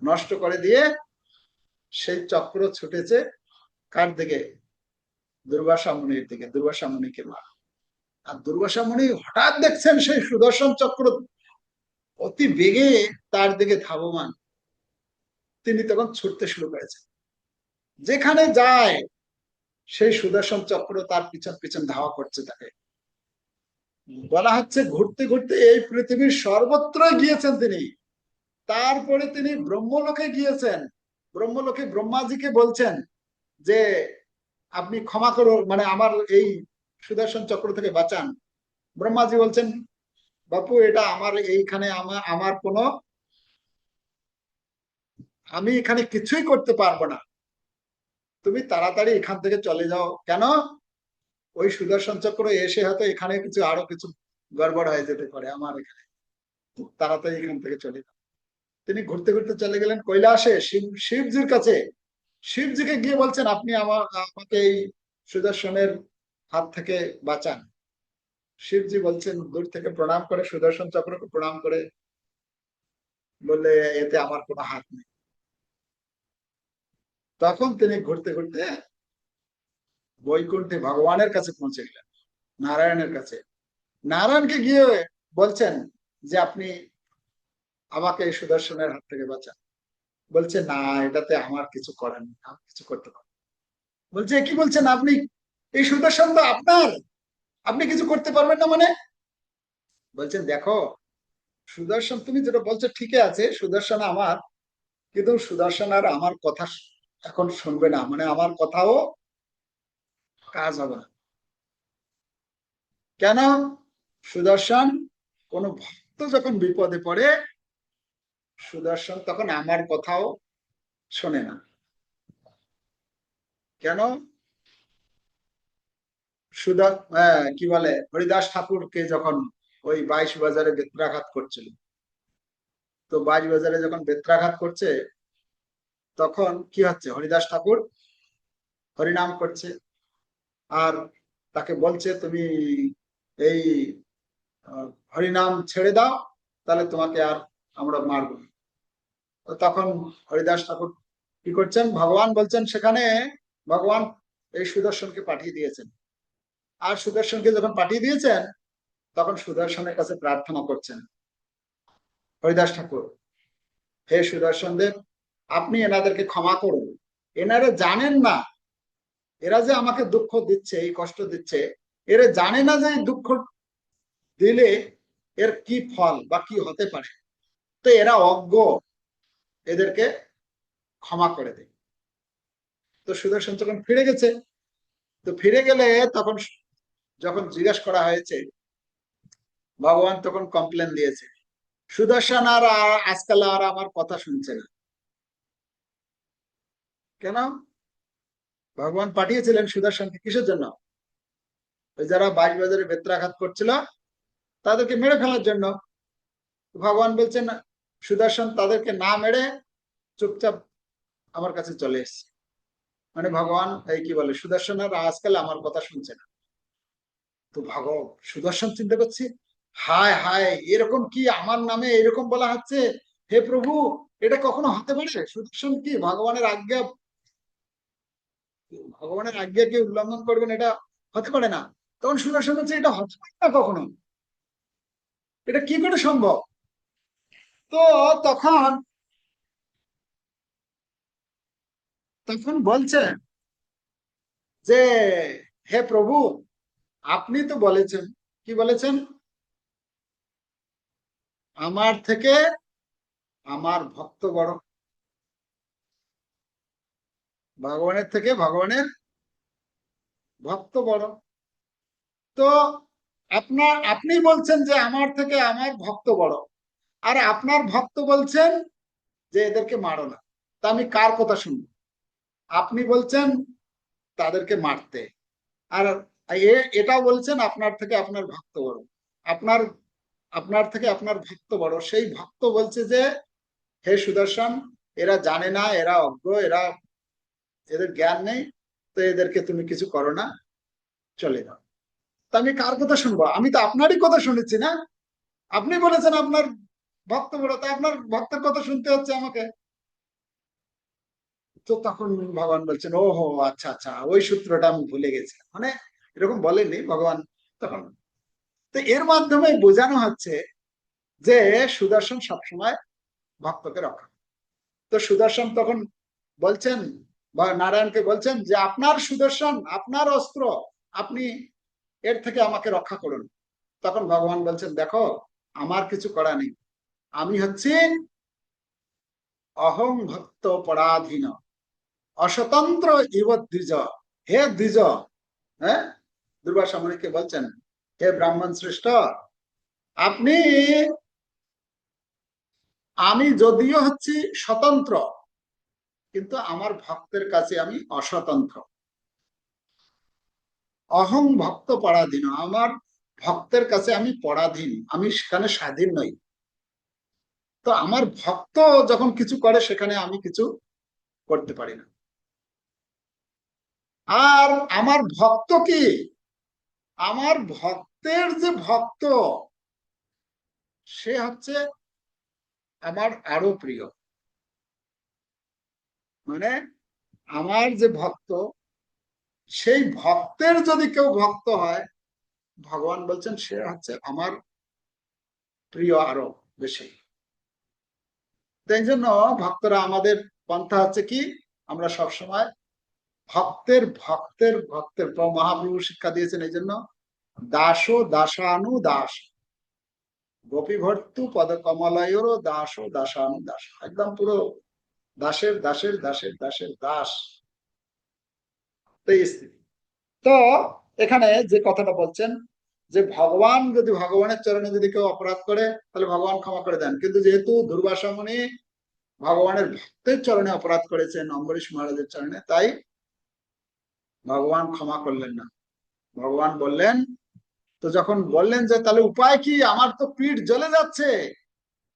নষ্ট করে দিয়ে সেই চক্র ছুটেছে কার দিকে, দুর্বাসা মুনির দিকে, দুর্বাসা মুনিকে মার। আর দুর্বাসা মুনি হঠাৎ দেখছেন সেই সুদর্শন চক্র অতি বেগে তার দিকে ধাবমান। তিনি তখন ছুটতে শুরু করেছেন, যেখানে যায় সেই সুদর্শন চক্র তার পিছন পিছন ধাওয়া করছে তাকে। বলা হচ্ছে ঘুরতে ঘুরতে এই পৃথিবীর সর্বত্র গিয়েছেন তিনি। তারপরে তিনি ব্রহ্মলোকে গিয়েছেন, ব্রহ্মলোকে ব্রহ্মাজিকে বলছেন যে আপনি ক্ষমা করুন, মানে আমার এই সুদর্শন চক্র থেকে বাঁচান। ব্রহ্মাজি বলছেন, বাপু এটা আমার এইখানে আমার কোনো, আমি এখানে কিছুই করতে পারবো না, তুমি তাড়াতাড়ি এখান থেকে চলে যাও। কেন? ওই সুদর্শন চক্র এসে হয়তো এখানে কিছু আরো কিছু গড়বড় হয়ে যেতে পারে আমার এখানে, তাড়াতাড়ি এখান থেকে চলে যাও। তিনি ঘুরতে ঘুরতে চলে গেলেন কৈলাসে শিবজির কাছে। শিবজিকে গিয়ে বলছেন, আপনি আমাকে এই সুদর্শনের হাত থেকে বাঁচান। শিবজি বলছেন, দূর থেকে প্রণাম করে, সুদর্শন চক্রকে প্রণাম করে বললে, এতে আমার কোনো হাত নেই। তখন তিনি ঘুরতে ঘুরতে বৈকুণ্ঠে ভগবানের কাছে পৌঁছে গেলেন, নারায়ণের কাছে। নারায়ণকে গিয়ে বলছেন যে আপনি আমাকে এই সুদর্শনের হাত থেকে বাঁচান। বলছে, না, এটাতে আমার কিছু করার নেই, আমি কিছু করতে পারবো। বলছে, কি বলছেন আপনি? এই সুদর্শন তো আপনার, আপনি কিছু করতে পারবেন না মানে? বলছেন, দেখো সুদর্শন, তুমি যেটা বলছো ঠিকই আছে, সুদর্শন আমার, কিন্তু সুদর্শন আর আমার কথা এখন শুনবে না, মানে আমার কথাও কাজ হবে না। কেন? সুদর্শন কোন ভক্ত যখন বিপদে পড়ে, সুদর্শন তখন আমার কথাও শোনে না। কেন? কি বলে, হরিদাস ঠাকুরকে যখন ওই 22 বাজারে বেত্রাঘাত করছিল, তো 22 বাজারে যখন বেত্রাঘাত করছে, তখন কি হচ্ছে, হরিদাস ঠাকুর হরিনাম করছে, আর তাকে বলছে, তুমি এই হরিনাম ছেড়ে দাও, তাহলে তোমাকে আর আমরা মারব না। তো তখন হরিদাস ঠাকুর কি করছেন, ভগবান বলছেন সেখানে, ভগবান এই সুদর্শনকে পাঠিয়ে দিয়েছেন। আর সুদর্শনকে যখন পাঠিয়ে দিয়েছেন, তখন সুদর্শনের কাছে প্রার্থনা করছেন হরিদাস ঠাকুর, হে সুদর্শন দেব, আপনি এনাদেরকে ক্ষমা করুন, এনারা জানেন না, এরা যে আমাকে দুঃখ দিচ্ছে, এই কষ্ট দিচ্ছে, এরা জানে না যে দুঃখ দিলে এর কি ফল বা কি হতে পারে, তো এরা অজ্ঞ, এদেরকে ক্ষমা করে দেয়। তো সুদর্শন যখন ফিরে গেছে, তো ফিরে গেলে তখন যখন জিজ্ঞাসা করা হয়েছে, ভগবান তখন কমপ্লেন দিয়েছে, সুদর্শন আর আজকাল আর আমার কথা শুনছে না। কেন? ভগবান পাঠিয়েছিলেন সুদর্শনকে কিসের জন্য? ওই যারা 22 বাজারে বেত্রাঘাত করছিল, তাদেরকে মেরে ফেলার জন্য। ভগবান বলছেন, সুদর্শন তাদেরকে না মেরে চুপচাপ আমার কাছে চলে এসছে। মানে ভগবান এই কি বলে, সুদর্শন আর আজকাল আমার কথা শুনছে না। তো সুদর্শন চিন্তা করছে, হায় হায়, এরকম কি আমার নামে এরকম বলা হচ্ছে, হে প্রভু, এটা কখনো হতে পারে? সুদর্শন কি ভগবানের আজ্ঞাকে উল্লঙ্ঘন করবেন? এটা হতে পারে না। তখন সুদর্শন হচ্ছে, এটা হতে পারে না কখনো, এটা কি করে সম্ভব? তো তখন তখন বলছে যে, হে প্রভু, আপনি তো বলেছেন, কি বলেছেন, আমার থেকে আমার ভক্ত বড়, ভগবানের থেকে ভগবানের ভক্ত বড়। তো আপনি বলছেন যে আমার থেকে আমার ভক্ত বড়, আর আপনার ভক্ত বলছেন যে এদেরকে মারো না, তা আমি কার কথা শুনবো? আপনি বলছেন তাদেরকে মারতে, আর এটাও বলছেন আপনার থেকে আপনার ভক্ত বড়। আপনার আপনার থেকে আপনার ভক্ত বড়, সেই ভক্ত বলছে যে, হে সুদর্শন, এরা জানে না, এরা অজ্ঞ, এদের জ্ঞান নেই, তো এদেরকে তুমি কিছু করো না, চলে যাও। তা আমি কার কথা শুনবো? আমি তো আপনারই কথা শুনেছি না, আপনি বলেছেন আপনার ভক্ত বড়, তা আপনার ভক্তের কথা শুনতে হচ্ছে আমাকে। তো তখন ভগবান বলছেন, ও হো, আচ্ছা আচ্ছা, ওই সূত্রটা আমি ভুলে গেছি, মানে এরকম বলেননি ভগবান তখন। তো এর মাধ্যমে বোঝানো হচ্ছে যে সুদর্শন সবসময় ভক্তকে রক্ষা। তো সুদর্শন তখন বলছেন, বা নারায়ণকে বলছেন যে, আপনার সুদর্শন, আপনার অস্ত্র, আপনি এর থেকে আমাকে রক্ষা করুন। তখন ভগবান বলছেন, দেখো আমার কিছু করা নেই, আমি হচ্ছি অহং ভক্ত পরাধীন, অস্বতন্ত্র ইব দ্বিজ। হে দ্বিজ, হ্যাঁ, দুর্বাসা মুনিকে বলছেন, হে ব্রাহ্মণ শ্রেষ্ঠ, আমি যদিও হচ্ছি স্বতন্ত্র, কিন্তু আমার ভক্তের কাছে আমি অস্বতন্ত্র। অহং ভক্ত পরাধীন, আমার ভক্তের কাছে আমি পরাধীন, আমি সেখানে স্বাধীন নই। তো আমার ভক্ত যখন কিছু করে সেখানে আমি কিছু করতে পারি না। আর আমার ভক্ত কি, আমার ভক্তের যে ভক্ত সে হচ্ছে আমার আরো প্রিয়। মানে আমার যে ভক্ত, সেই ভক্তের যদি কেউ ভক্ত হয়, ভগবান বলছেন সে হচ্ছে আমার প্রিয় আরো বেশি। তাই জন্য ভক্তরা, আমাদের পন্থা হচ্ছে কি, আমরা সবসময় ভক্তের ভক্তের ভক্তের মহাপ্রভু শিক্ষা দিয়েছেন। এই জন্য দাস দাসানু দাস, গোপী ভর্তু পদ কমলয়রও দাস দাসানু দাস, একদম পুরো দাসের দাসের দাসের দাসের দাস। তো এখানে যে কথাটা বলছেন যে ভগবান যদি, ভগবানের চরণে যদি কেউ অপরাধ করে তাহলে ভগবান ক্ষমা করে দেন, কিন্তু যেহেতু দুর্বাসা মুনি ভগবানের ভক্তের চরণে অপরাধ করেছেন, অম্বরীশ মহারাজের চরণে, তাই ভগবান ক্ষমা করলেন না। ভগবান বললেন, তো যখন বললেন যে তাহলে উপায় কি, আমার তো পিঠ জ্বলে যাচ্ছে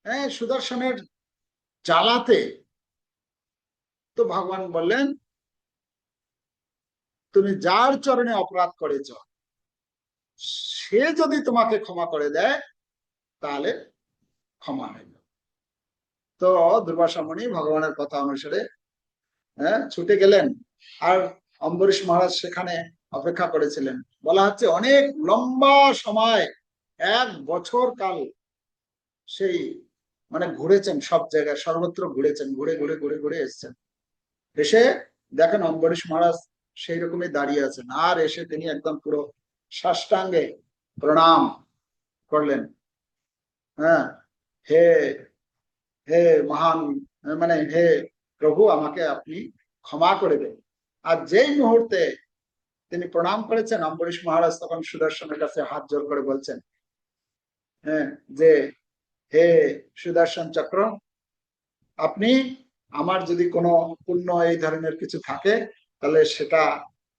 হ্যাঁ সুদর্শনের জ্বালাতে, তো ভগবান বললেন, তুমি যার চরণে অপরাধ করেছ সে যদি তোমাকে ক্ষমা করে দেয় তাহলে ক্ষমা হয়ে যাবে। তো দুর্বাসা মুনি ভগবানের কথা অনুসারে ছুটে গেলেন। আর অম্বরীশ মহারাজ সেখানে অপেক্ষা করেছিলেন। বলা হচ্ছে অনেক লম্বা সময়, 1 বছর কাল সেই মানে ঘুরেছেন, সব জায়গায় সর্বত্র ঘুরেছেন, ঘুরে ঘুরে ঘুরে ঘুরে এসছেন। এসে দেখেন অম্বরীশ মহারাজ সেই রকমই দাঁড়িয়ে আছেন। আর এসে তিনি একদম পুরো সাষ্টাঙ্গে প্রণাম করলেন। হ্যাঁ, হে হে মহান, মানে হে প্রভু, আমাকে আপনি ক্ষমা করে দেন। আর যেই মুহূর্তে তিনি প্রণাম করেছেন, অম্বরীশ মহারাজ তখন সুদর্শনের কাছে হাত জোর করে বলছেন, হ্যাঁ, যে হে সুদর্শন চক্র, আপনি, আমার যদি কোনো পুণ্য এই ধরনের কিছু থাকে তাহলে সেটা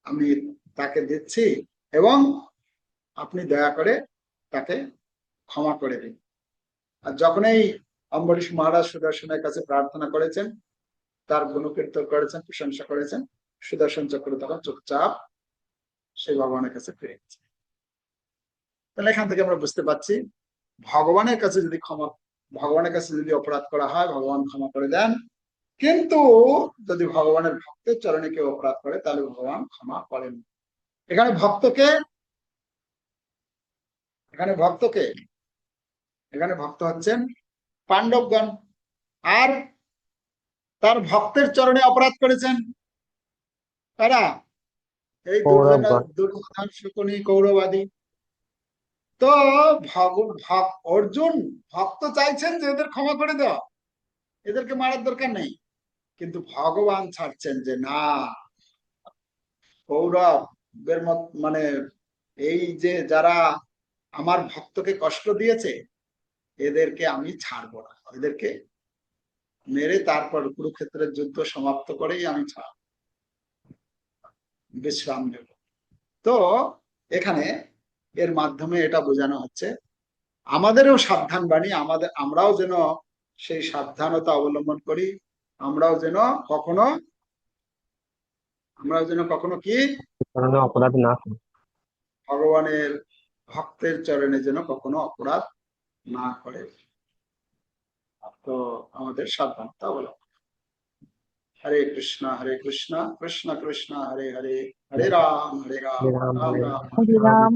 আমি তাকে দিচ্ছি, এবং আপনি দয়া করে তাকে ক্ষমা করে দিন। আর যখনই অম্বরীশ মহারাজ সুদর্শনের কাছে প্রার্থনা করেছেন, তার গুণকীর্তন করেছেন, প্রশংসা করেছেন, সুদর্শন চক্র তখন চুপচাপ সেই ভগবানের কাছে ফিরে গেছে। তাহলে এখান থেকে আমরা বুঝতে পারছি, ভগবানের কাছে যদি ভগবানের কাছে যদি অপরাধ করা হয়, ভগবান ক্ষমা করে দেন, কিন্তু যদি ভগবানের ভক্তের চরণে কেউ অপরাধ করে তাহলে ভগবান ক্ষমা করেন। এখানে ভক্তকে, এখানে ভক্ত হচ্ছেন পাণ্ডবগণ। আর তার ভক্তের চরণে অপরাধ করেছেন তারা এই দুর্যোধন শকুনি কৌরবাদী। তো অর্জুন ভক্ত চাইছেন যে এদের ক্ষমা করে দেওয়া, এদেরকে মারার দরকার নেই, কিন্তু ভগবান ছাড়ছেন যে না, কৌরবের মানে এই যে যারা আমার ভক্তকে কষ্ট দিয়েছে এদেরকে আমি ছাড়বো না, এদেরকে মেরে তারপর কুরুক্ষেত্রের যুদ্ধ সমাপ্ত করেই আমি ছাড়ব, বিশ্রাম দেব। তো এখানে এর মাধ্যমে এটা বোঝানো হচ্ছে আমাদেরও সাবধান বাণী, আমরাও যেন সেই সাবধানতা অবলম্বন করি, আমরাও যেন কখনো কি অপরাধ না করি, ভগবানের ভক্তের চরণে যেন কখনো অপরাধ না করে। তো আমাদের সাবধানতা অবলম্বন। হরে কৃষ্ণ কৃষ্ণ কৃষ্ণ হরে হরে, হরে রাম রাম রাম হরে রাম।